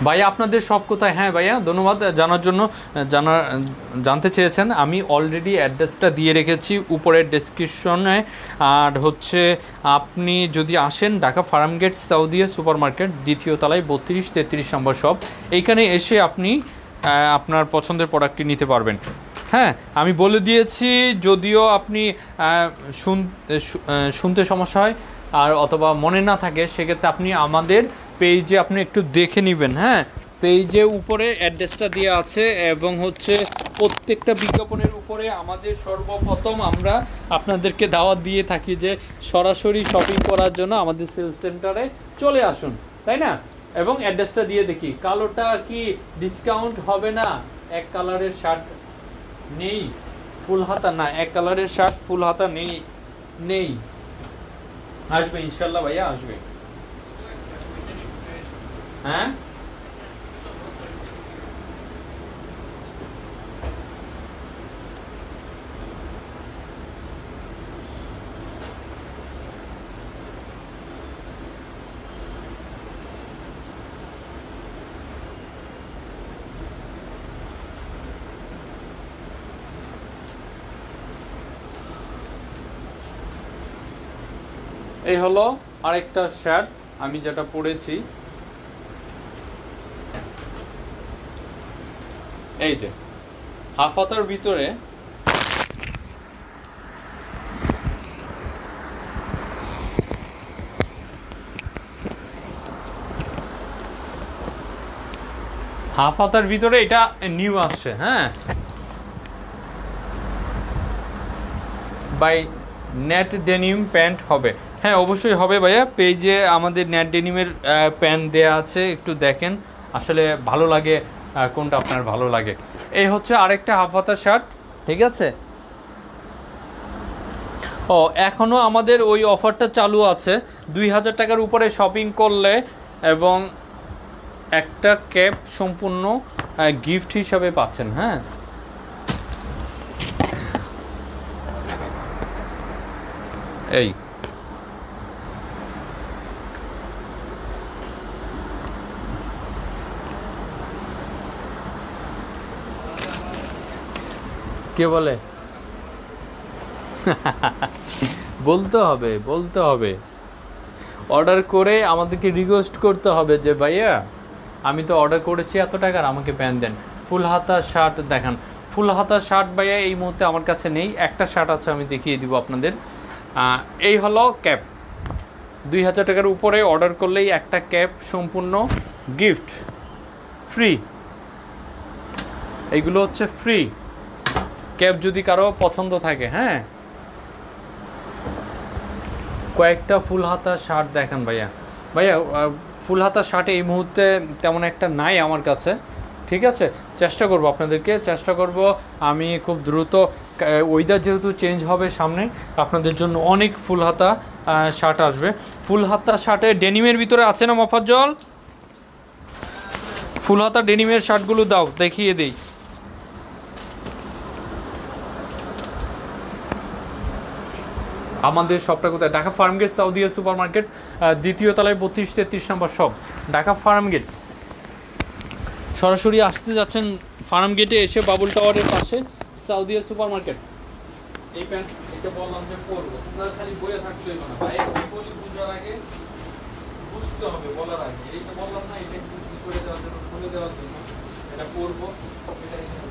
ভাইয়া আপনাদের সব কোথায়? হ্যাঁ ভাইয়া ধন্যবাদ জানার জন্য, জানতে চেয়েছেন। আমি অলরেডি অ্যাড্রেসটা দিয়ে রেখেছি উপরের ডেসক্রিপশনে। আর হচ্ছে আপনি যদি আসেন Dhaka Farmgate Saudia super market, দ্বিতীয় তলায় 32-33 নম্বর শপ, এইখানে এসে আপনি আপনার পছন্দের প্রোডাক্টটি নিতে পারবেন। হ্যাঁ আমি বলে দিয়েছি, যদিও আপনি শুনতে সমস্যা হয় আর অথবা মনে না থাকে, সেক্ষেত্রে আপনি আমাদের পেজে আপনি একটু দেখে নেবেন। হ্যাঁ পেজে উপরে অ্যাড্রেসটা দেওয়া আছে এবং হচ্ছে প্রত্যেকটা বিজ্ঞাপনের উপরে আমাদের সর্বপ্রথম আমরা আপনাদেরকে দাওয়াত দিয়ে থাকি যে সরাসরি শপিং করার জন্য আমাদের সেলস সেন্টারে চলে আসুন, তাই না? এবং অ্যাড্রেসটা দিয়ে দেখি। কালোটা কি ডিসকাউন্ট হবে না? এক কালারের শার্ট নেই ফুল হাতা, না এক কালারের শার্ট ফুল হাতা নেই। আসবে ইনশাল্লাহ ভাইয়া, আসবে। হ্যাঁ এই হলো আরেকটা শার্ট আমি যেটা পরেছি, এই যে হাফ হাতার ভিতরে হাফ হাতার ভিতরে এটা নিউ আসছে, হ্যাঁ বাই নেট ডেনিম প্যান্ট হবে। হ্যাঁ অবশ্যই হবে ভাইয়া, পেজে আমাদের নেট ডেনিমের প্যান্ট দেয়া আছে, একটু দেখেন আসলে ভালো লাগে কোনটা আপনার ভালো লাগে। এই হচ্ছে আরেকটা হাফ হাতার শার্ট, ঠিক আছে। ও এখনও আমাদের ওই অফারটা চালু আছে, 2000 টাকার উপরে শপিং করলে এবং একটা ক্যাপ সম্পূর্ণ গিফট হিসাবে পাচ্ছেন। হ্যাঁ এই কে বলে বলতে হবে বলতে হবে, অর্ডার করে আমাদেরকে রিকোয়েস্ট করতে হবে যে ভাইয়া আমি তো অর্ডার করেছি এত টাকার, আমাকে প্যান্ট দেন। ফুল হাতা শার্ট দেখান, ফুল হাতা শার্ট ভাইয়া এই মুহূর্তে আমার কাছে নেই, একটা শার্ট আছে আমি দেখিয়ে দিব আপনাদের। এই হলো ক্যাপ, 2000 টাকার উপরে অর্ডার করলেই একটা ক্যাপ সম্পূর্ণ গিফট ফ্রি, এইগুলো হচ্ছে ফ্রি ক্যাপ যদি কারো পছন্দ থাকে। হ্যাঁ কয়েকটা ফুল হাতা শার্ট দেখান ভাইয়া। ভাইয়া ফুল হাতা শার্ট এই মুহূর্তে তেমন একটা নাই আমার কাছে, ঠিক আছে চেষ্টা করব আপনাদেরকে, চেষ্টা করব আমি খুব দ্রুত, ওয়েদার যেহেতু চেঞ্জ হবে সামনে, আপনাদের জন্য অনেক ফুল হাতা শার্ট আসবে। ফুল হাতা শার্টে ডেনিমের ভিতরে আছে না মফাজ্জল? ফুল হাতা ডেনিমের শার্টগুলো দাও দেখিয়ে দিই। আমাদের শপটা কোথায়? Dhaka Farmgate Saudia super market, দ্বিতীয় তলায় 32-33 নম্বর শপ, ঢাকা ফার্মগেট। সরাসরি আসতে যাচ্ছেন ফার্মগেটে এসে বাবুল টাওয়ারের পাশে সাউদিয়া সুপার মার্কেট। এই প্যান্ট এটা বললাম যে পরবো, তোমরা খালি বইয়ে থাকলে না ভাই, বলি বুঝার আগে বুঝতে হবে, বলার আগে এইটা বললাম না, এটা কি করে দেওয়ার জন্য, খুলে দেওয়ার জন্য এটা পরবো, এটা দেখুন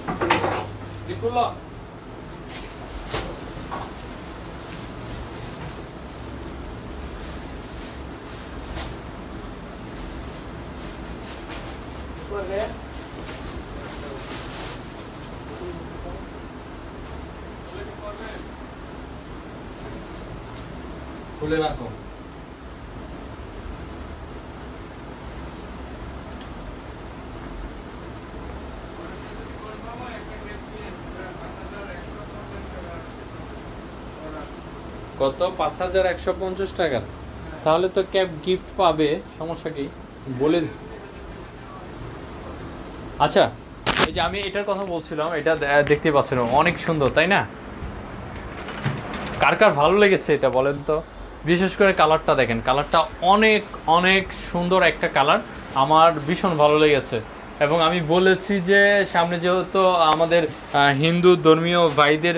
খুলে রাখো। কত? 5150 টাকা? তাহলে তো ক্যাব গিফট পাবে, সমস্যা কি বলে। আচ্ছা এই যে আমি এটার কথা বলছিলাম, এটা দেখতে পাচ্ছেন অনেক সুন্দর তাই না? কার কার ভালো লেগেছে এটা বলেন তো? বিশেষ করে কালারটা দেখেন, কালারটা অনেক অনেক সুন্দর একটা কালার, আমার ভীষণ ভালো লেগেছে। এবং আমি বলেছি যে সামনে যেহেতু আমাদের হিন্দু ধর্মীয় ভাইদের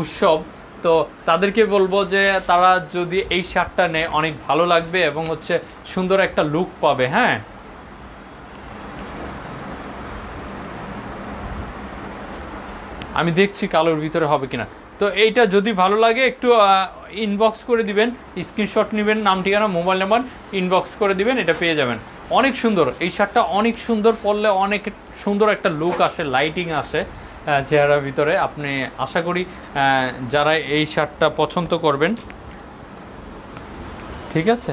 উৎসব, তো তাদেরকে বলবো যে তারা যদি এই শার্টটা নেয় অনেক ভালো লাগবে এবং হচ্ছে সুন্দর একটা লুক পাবে। হ্যাঁ আমি দেখছি কালোর ভিতরে হবে কিনা। তো এইটা যদি ভালো লাগে একটু ইনবক্স করে দিবেন, স্ক্রিনশট নেবেন, নাম ঠিকানা মোবাইল নাম্বার ইনবক্স করে দিবেন, এটা পেয়ে যাবেন। অনেক সুন্দর এই শার্টটা, অনেক সুন্দর, পরলে অনেক সুন্দর একটা লুক আসে, লাইটিং আসে চেহারার ভিতরে। আপনি আশা করি যারা এই শার্টটা পছন্দ করবেন, ঠিক আছে।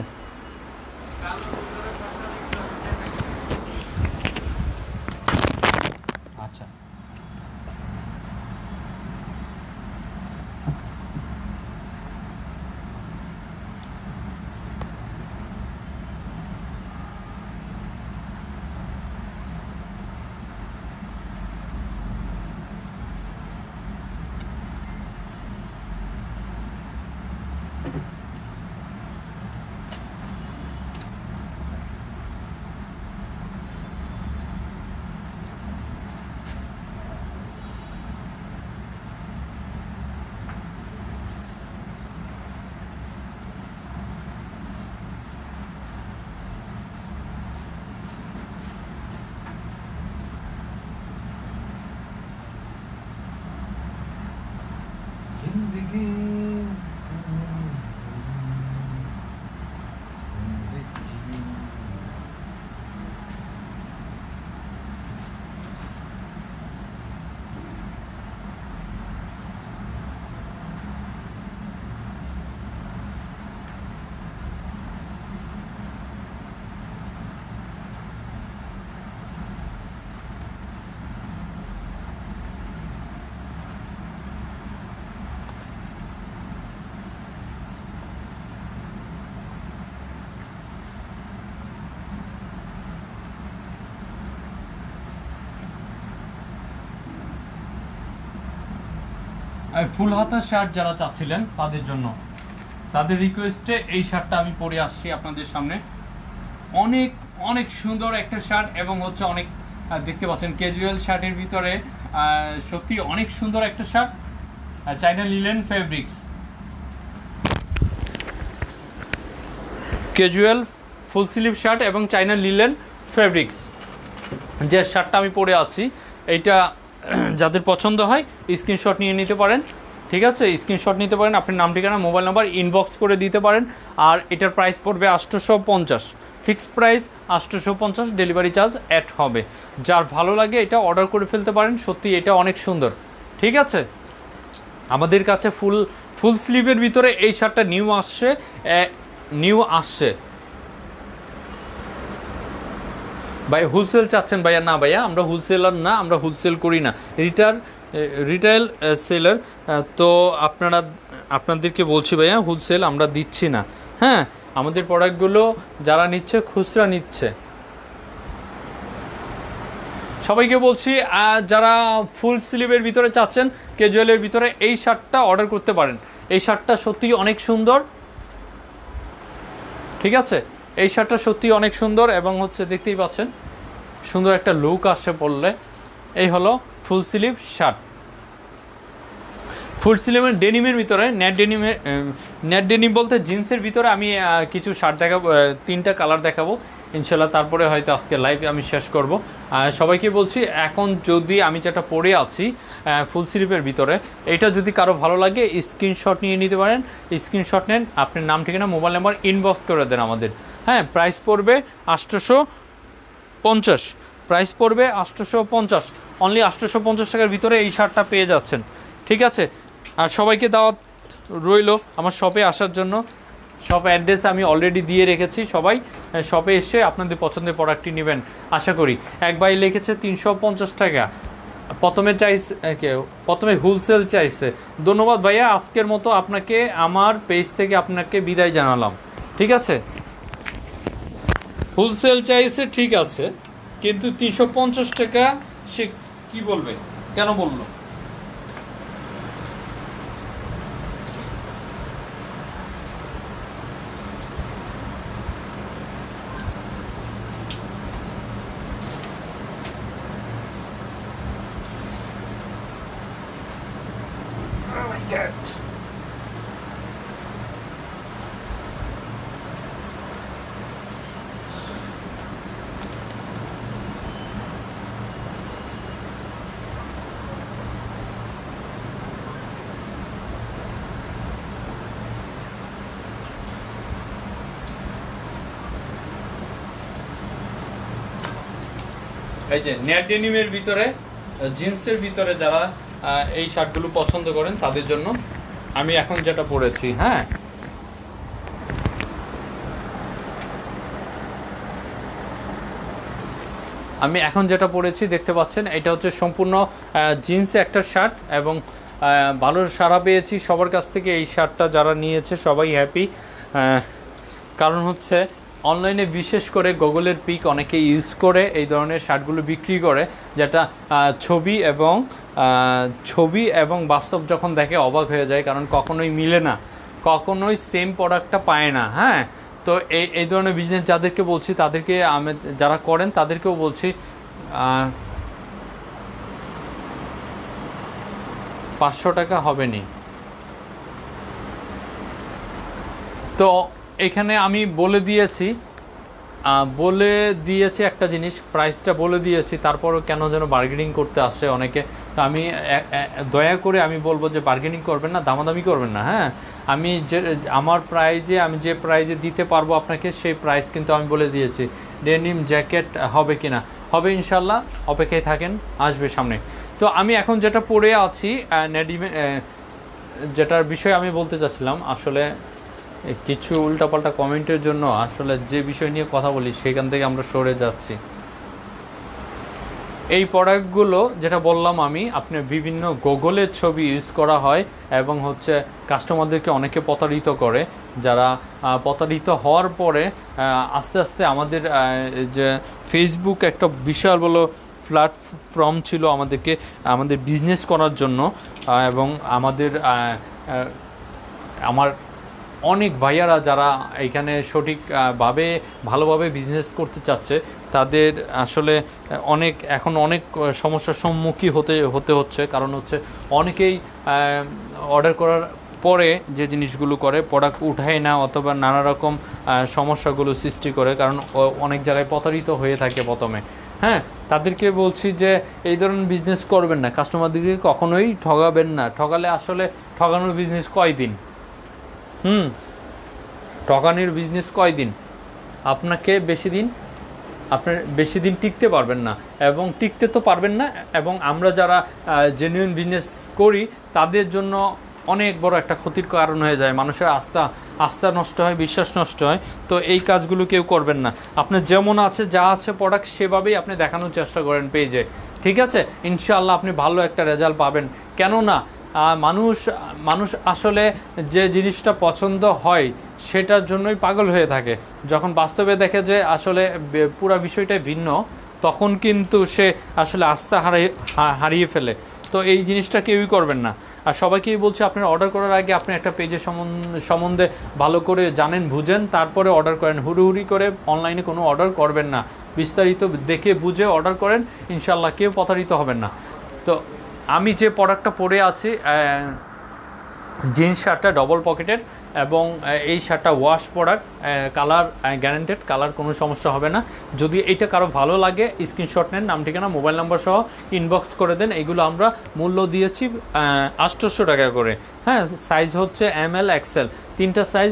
আচ্ছা ফুল হাতা শার্ট যারা চাচ্ছিলেন তাদের জন্য, তাদের রিকোয়েস্টে এই শার্টটা আমি পরে আসছি আপনাদের সামনে। অনেক অনেক সুন্দর একটা শার্ট এবং হচ্ছে অনেক দেখতে পাচ্ছেন ক্যাজুয়াল শার্টের ভিতরে সত্যি অনেক সুন্দর একটা শার্ট, চাইনা linen fabrics, casual full sleeve shirt এবং চাইনা লিলেন ফেব্রিক্স। যে শার্টটা আমি পরে আছি এইটা যাদের পছন্দ হয় স্ক্রিনশট নিয়ে নিতে পারেন, ঠিক আছে? স্ক্রিনশট নিতে পারেন, আপনার নাম ঠিকানা মোবাইল নাম্বার ইনবক্স করে দিতে পারেন। আর এটার প্রাইস পড়বে 850, fixed price 850, delivery charge add হবে। যার ভালো লাগে এটা অর্ডার করে ফেলতে পারেন, সত্যি এটা অনেক সুন্দর, ঠিক আছে? আমাদের কাছে ফুল স্লিভের ভিতরে এই শার্টটা নিউ আসছে। ভাই হোলসেল চাচ্ছেন ভাইয়া? না ভাইয়া, আমরা হোলসেলার না, আমরা হোলসেল করি না, রিটেল সেলার। তো আপনাদেরকে বলছি ভাইয়া, হোলসেল আমরা দিচ্ছি না। হ্যাঁ, আমাদের প্রোডাক্টগুলো যারা নিচ্ছে খুচরা নিচ্ছে। সবাইকে বলছি যারা ফুল স্লিভের ভিতরে চাচ্ছেন, ক্যাজুয়ালের ভিতরে এই শার্টটা অর্ডার করতে পারেন। এই শার্টটা সত্যি অনেক সুন্দর, ঠিক আছে? এই শার্টটা সত্যি অনেক সুন্দর এবং হচ্ছে দেখতেই পাচ্ছেন সুন্দর একটা লুক আসছে পরলে। এই হলো ফুল স্লিভ শার্ট। ফুল স্লিভের ডেনিমের ভিতরে নেট ডেনিম বলতে জিন্সের ভিতরে আমি কিছু শার্ট দেখাবো, 3টা কালার দেখাবো ইনশাল্লাহ। তারপরে হয়তো আজকে লাইভ আমি শেষ করব। সবাইকে বলছি এখন যদি আমি যেটা পরে আছি ফুল স্লিভের ভিতরে, এটা যদি কারো ভালো লাগে স্ক্রিনশট নিয়ে নিতে পারেন। স্ক্রিনশট নেন, আপনার নাম ঠিকানা মোবাইল নাম্বার ইনবক্স করে দেন আমাদের। হ্যাঁ, প্রাইস পড়বে 850, প্রাইস পড়বে 850, অনলি 850 টাকার ভিতরে এই শার্টটা পেয়ে যাচ্ছেন, ঠিক আছে? আর সবাইকে দাওয়াত রইল আমার শপে আসার জন্য। শপ অ্যাড্রেস আমি অলরেডি দিয়ে রেখেছি, সবাই শপে এসে আপনাদের পছন্দের প্রোডাক্টটি নেবেন আশা করি। এক ভাই লিখেছে 350 টাকা, প্রথমে হোলসেল চাইছে। ধন্যবাদ ভাইয়া, আজকের মতো আপনাকে আমার পেজ থেকে আপনাকে বিদায় জানালাম, ঠিক আছে? হোলসেল চাইছে ঠিক আছে, কিন্তু 350 টাকা সে কি বলবে, কেন বললো? এই যে নেট ডেনিমের ভিতরে জিন্সের ভিতরে যারা এই শার্টগুলো পছন্দ করেন তাদের জন্য আমি এখন যেটা পরেছি। হ্যাঁ, আমি এখন যেটা পরেছি দেখতে পাচ্ছেন, এটা হচ্ছে সম্পূর্ণ জিন্স একটা শার্ট এবং ভালো সাড়া পেয়েছি সবার কাছ থেকে। এই শার্টটা যারা নিয়েছে সবাই হ্যাপি, কারণ হচ্ছে অনলাইনে বিশেষ করে গুগলের পিক অনেকে ইউজ করে এই ধরনের শার্টগুলো বিক্রি করে, যেটা ছবি এবং বাস্তব যখন দেখে অবাক হয়ে যায়, কারণ কখনোই মিলে না, কখনোই সেম প্রোডাক্টটা পায় না। হ্যাঁ, তো এই ধরনের বিজনেস যাদেরকে বলছি, তাদেরকে আমি যারা করেন তাদেরকেও বলছি 500 টাকা হবে নি। তো এখানে আমি বলে দিয়েছি একটা জিনিস, প্রাইসটা বলে দিয়েছি, তারপরও কেন যেন বার্গেনিং করতে আসে অনেকে। তো আমি দয়া করে আমি বলবো যে বার্গেনিং করবেন না, দামাদামি করবেন না। হ্যাঁ, আমি আমি যে প্রাইজে দিতে পারবো আপনাকে সেই প্রাইস কিন্তু আমি বলে দিয়েছি। ডেনিম জ্যাকেট হবে কিনা, হবে ইনশাল্লাহ, অপেক্ষায় থাকেন, আসবে সামনে। তো আমি এখন যেটা পরে আছি যেটার বিষয়ে আমি বলতে চাচ্ছিলাম, আসলে কিছু উল্টাপাল্টা কমেন্টের জন্য আসলে যে বিষয় নিয়ে কথা বলি সেখান থেকে আমরা সরে যাচ্ছি। এই প্রোডাক্টগুলো যেটা বললাম আমি, আপনার বিভিন্ন গুগলের ছবি ইউজ করা হয় এবং হচ্ছে কাস্টমারদেরকে অনেকে প্রতারিত করে, যারা প্রতারিত হওয়ার পরে আস্তে আস্তে আমাদের যে ফেসবুক একটা বিশাল বড় প্ল্যাটফর্ম ছিল আমাদেরকে আমাদের বিজনেস করার জন্য, এবং আমার অনেক ভাইয়ারা যারা এখানে সঠিকভাবে ভালোভাবে বিজনেস করতে চাচ্ছে তাদের আসলে অনেক সমস্যার সম্মুখীন হতে হচ্ছে। কারণ হচ্ছে অনেকেই অর্ডার করার পরে যে জিনিসগুলো করে প্রোডাক্ট উঠায় না, অথবা নানা রকম সমস্যাগুলো সৃষ্টি করে, কারণ অনেক জায়গায় প্রতারিত হয়ে থাকে প্রথমে। হ্যাঁ, তাদেরকে বলছি যে এই ধরনের বিজনেস করবেন না, কাস্টমারদেরকে কখনোই ঠগাবেন না। ঠগালে আসলে ঠগানোর বিজনেস কয়দিন? ঠকানির বিজনেস কয়দিন? আপনার বেশি দিন টিকতে পারবেন না, এবং টিকতে তো পারবেন না। এবং আমরা যারা জেনুইন বিজনেস করি তাদের জন্য অনেক বড় একটা ক্ষতির কারণ হয়ে যায়, মানুষের আস্থা নষ্ট হয়, বিশ্বাস নষ্ট হয়। তো এই কাজগুলো কেউ করবেন না। আপনার যেমন আছে যা আছে প্রোডাক্ট সেভাবেই আপনি দেখানোর চেষ্টা করেন পেজে, ঠিক আছে? ইনশাআল্লাহ আপনি ভালো একটা রেজাল্ট পাবেন। কেননা মানুষ আসলে যে জিনিসটা পছন্দ হয় সেটার জন্যই পাগল হয়ে থাকে। যখন বাস্তবে দেখে যে আসলে পুরো বিষয়টাই ভিন্ন, তখন কিন্তু সে আসলে আস্থা হারিয়ে ফেলে। তো এই জিনিসটা কেউই করবেন না। আর সবাইকেই বলছি, আপনার অর্ডার করার আগে আপনি একটা পেজের সম্বন্ধে ভালো করে জানেন, বুঝেন, তারপরে অর্ডার করেন। হুড়ুহুড়ি করে অনলাইনে কোনো অর্ডার করবেন না, বিস্তারিত দেখে বুঝে অর্ডার করেন, ইনশাল্লাহ কেউ প্রতারিত হবেন না। তো আমি যে প্রোডাক্টটা পরে আছি, জিন্স শার্টটা ডবল পকেটের, এবং এই শার্টটা wash product, colour guaranteed, colour কোনো সমস্যা হবে না। যদি এইটা কারো ভালো লাগে স্ক্রিনশট নেন, নাম ঠিকানা মোবাইল নাম্বার সহ ইনবক্স করে দেন। এগুলো আমরা মূল্য দিয়েছি 800 টাকা করে। হ্যাঁ, সাইজ হচ্ছে ML XL, 3টা সাইজ।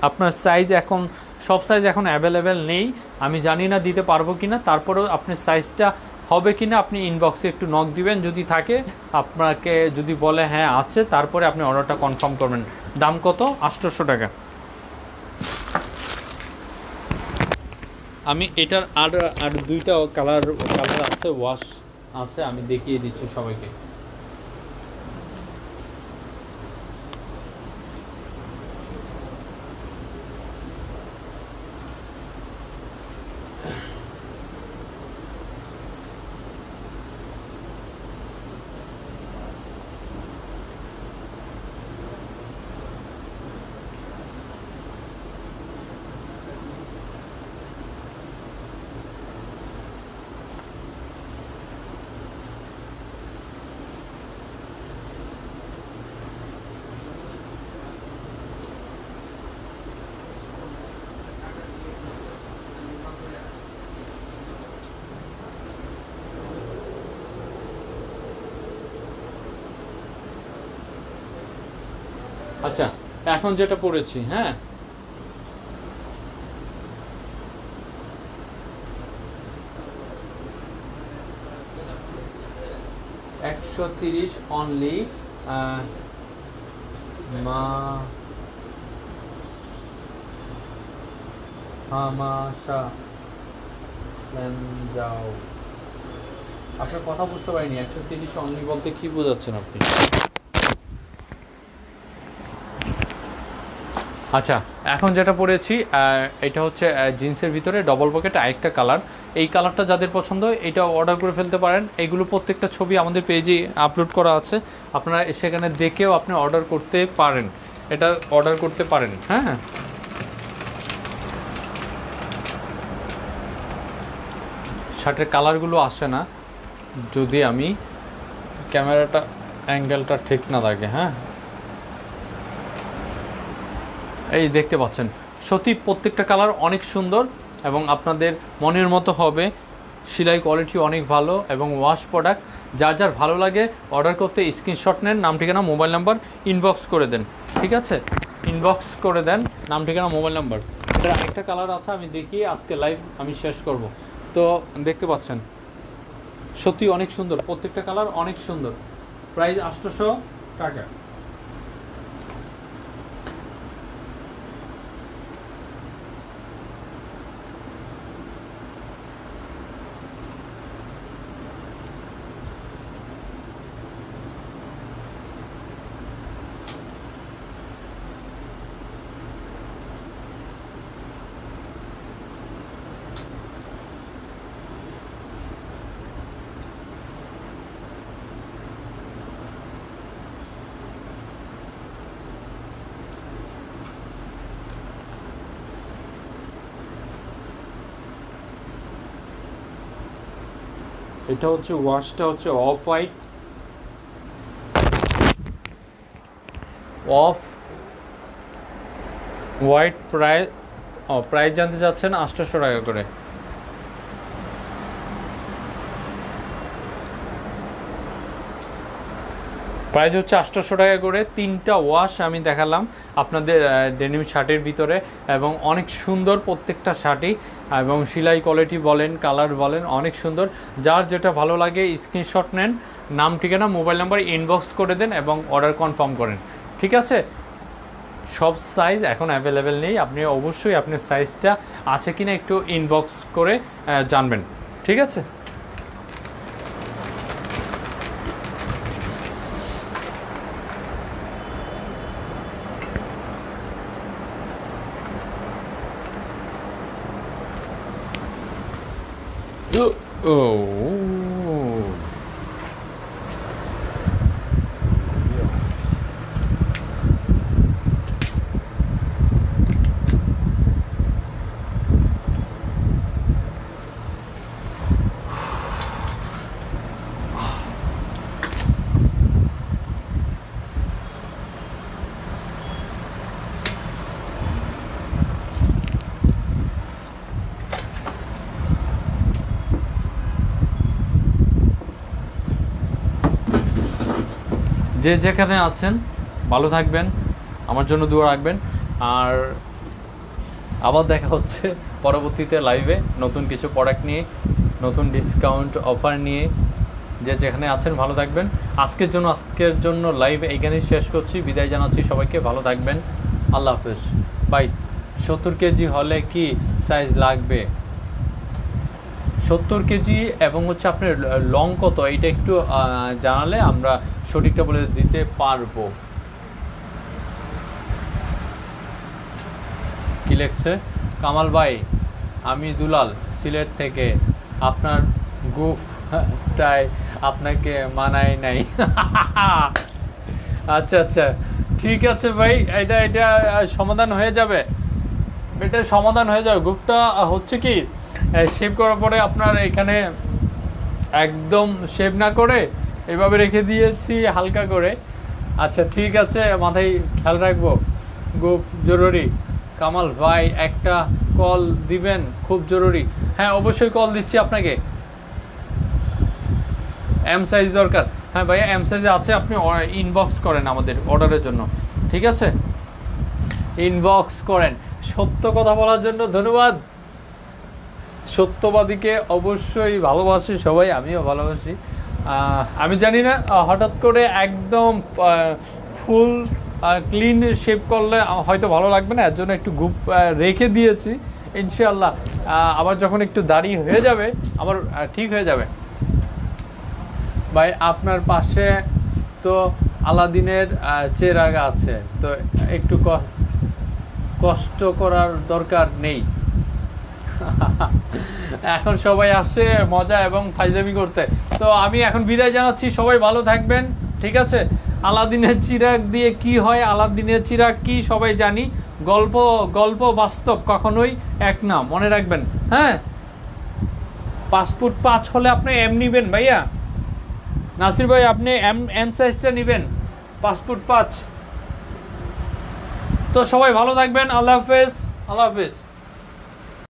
আপনার সাইজ এখন সব সাইজ এখন অ্যাভেলেবেল নেই, আমি জানি না দিতে পারবো কিনা। তারপরেও আপনার সাইজটা হবে কিনা আপনি ইনবক্সে একটু নক দিবেন, যদি থাকে আপনাকে যদি বলে হ্যাঁ আছে, তারপরে আপনি অর্ডারটা কনফার্ম করবেন। দাম কত? 800 টাকা। আমি এটার আর 2টা কালার আছে, ওয়াশ আছে, আমি দেখিয়ে দিচ্ছি সবাইকে। আচ্ছা, এখন যেটা পড়েছি, হ্যাঁ, 130 অনলি। আপনার কথা বুঝতে পারিনি, 130 অনলি বলতে কি বোঝাচ্ছেন আপনি? আচ্ছা, এখন যেটা পড়েছি এটা হচ্ছে জিন্সের ভিতরে ডবল পকেট, আরেকটা কালার। এই কালারটা যাদের পছন্দ এটা অর্ডার করে ফেলতে পারেন। এইগুলো প্রত্যেকটা ছবি আমাদের পেজে আপলোড করা আছে, আপনারা সেখানে দেখেও আপনি অর্ডার করতে পারেন, এটা অর্ডার করতে পারেন। হ্যাঁ, শার্টের কালারগুলো আসে না যদি আমি ক্যামেরাটা অ্যাঙ্গেলটা ঠিক না থাকে। হ্যাঁ, এই দেখতে পাচ্ছেন, সত্যি প্রত্যেকটা কালার অনেক সুন্দর এবং আপনাদের মনের মতো হবে। সেলাই কোয়ালিটি অনেক ভালো এবং ওয়াশ প্রোডাক্ট। যার যার ভালো লাগে অর্ডার করতে স্ক্রিনশট নেন, নাম ঠিকানা মোবাইল নাম্বার ইনবক্স করে দেন, ঠিক আছে? ইনবক্স করে দেন, নাম ঠিকানা মোবাইল নাম্বার। এটা আরেকটা কালার আছে, আমি দেখি আজকে লাইভ আমি শেষ করব। তো দেখতে পাচ্ছেন সত্যি অনেক সুন্দর, প্রত্যেকটা কালার অনেক সুন্দর। প্রাইস 800 টাকা। এটা হচ্ছে ওয়াশটা হচ্ছে off white, off white. Price জানতে চাচ্ছেন 800 টাকা করে। প্রাইস হচ্ছে 800 টাকা করে। 3টা ওয়াশ আমি দেখালাম আপনাদের ডেনিম শার্টের ভিতরে, এবং অনেক সুন্দর প্রত্যেকটা শার্টই, এবং সেলাই কোয়ালিটি বলেন, কালার বলেন, অনেক সুন্দর। যার যেটা ভালো লাগে স্ক্রিনশট নেন, নাম ঠিকানা মোবাইল নাম্বার ইনবক্স করে দেন এবং অর্ডার কনফার্ম করেন। ঠিক আছে? সব সাইজ এখন অ্যাভেলেবেল নেই, আপনি অবশ্যই আপনার সাইজটা আছে কিনা একটু ইনবক্স করে জানবেন। ঠিক আছে? Oh. যে যেখানে আছেন ভালো থাকবেন, আমার জন্য দোয়া রাখবেন। আর আবার দেখা হচ্ছে পরবর্তীতে লাইভে নতুন কিছু প্রোডাক্ট নিয়ে, নতুন ডিসকাউন্ট অফার নিয়ে। যে যেখানে আছেন ভালো থাকবেন। আজকের জন্য লাইভ এইখানেই শেষ করছি, বিদায় জানাচ্ছি সবাইকে। ভালো থাকবেন, আল্লাহ হাফেজ। বাই। 70 কেজি হলে কি সাইজ লাগবে? 70 কেজি এবং হচ্ছে আপনার লং কত, এইটা একটু জানালে আমরা সঠিকটা বলে দিতে পারবো। কি লিখছে কামাল ভাই? আমি দুলাল সিলেট থেকে। আপনার গুফটাই আপনাকে মানায় নাই। আচ্ছা আচ্ছা, ঠিক আছে ভাই, এটা সমাধান হয়ে যাবে, এটা সমাধান হয়ে যাবে। গুফটা হচ্ছে কি, শেভ করার পরে আপনার এখানে একদম শেভ না করে এভাবে রেখে দিয়েছি হালকা করে। আচ্ছা ঠিক আছে, মাথায় খেয়াল রাখবো। খুব জরুরি কামাল ভাই, একটা কল দিবেন, খুব জরুরি। হ্যাঁ অবশ্যই কল দিচ্ছি আপনাকে। এম সাইজ দরকার? হ্যাঁ ভাইয়া এম সাইজে আছে, আপনি ইনবক্স করেন আমাদের অর্ডারের জন্য। ঠিক আছে, ইনবক্স করেন। সত্য কথা বলার জন্য ধন্যবাদ। সত্যবাদীকে অবশ্যই ভালোবাসি সবাই, আমিও ভালোবাসি। আমি জানি না, হঠাৎ করে একদম ফুল ক্লিন শেপ করলে হয়তো ভালো লাগবে না, এর জন্য একটু গ্রুপ রেখে দিয়েছি। ইনশাআল্লাহ আবার যখন একটু দাড়ি হয়ে যাবে আবার ঠিক হয়ে যাবে। ভাই আপনার পাশে তো আলাদিনের চেরাগ আছে, তো একটু কষ্ট করার দরকার নেই। এখন সবাই আসছে মজা এবং ফাইজলামি করতে। তো আমি এখন বিদায় জানাচ্ছি, সবাই ভালো থাকবেন। ঠিক আছে? আলাদিনের চিরাগ দিয়ে কি হয়, আলাদিনের চিরাগ কি সবাই জানি, গল্প বাস্তব কখনোই এক না, মনে রাখবেন। হ্যাঁ, 5 ফুট 5 হলে আপনি এম নিবেন ভাইয়া। নাসির ভাই আপনি এম সাইজটা নেবেন, 5 ফুট 5। তো সবাই ভালো থাকবেন, আল্লাহ হাফেজ, আল্লাহ হাফেজ।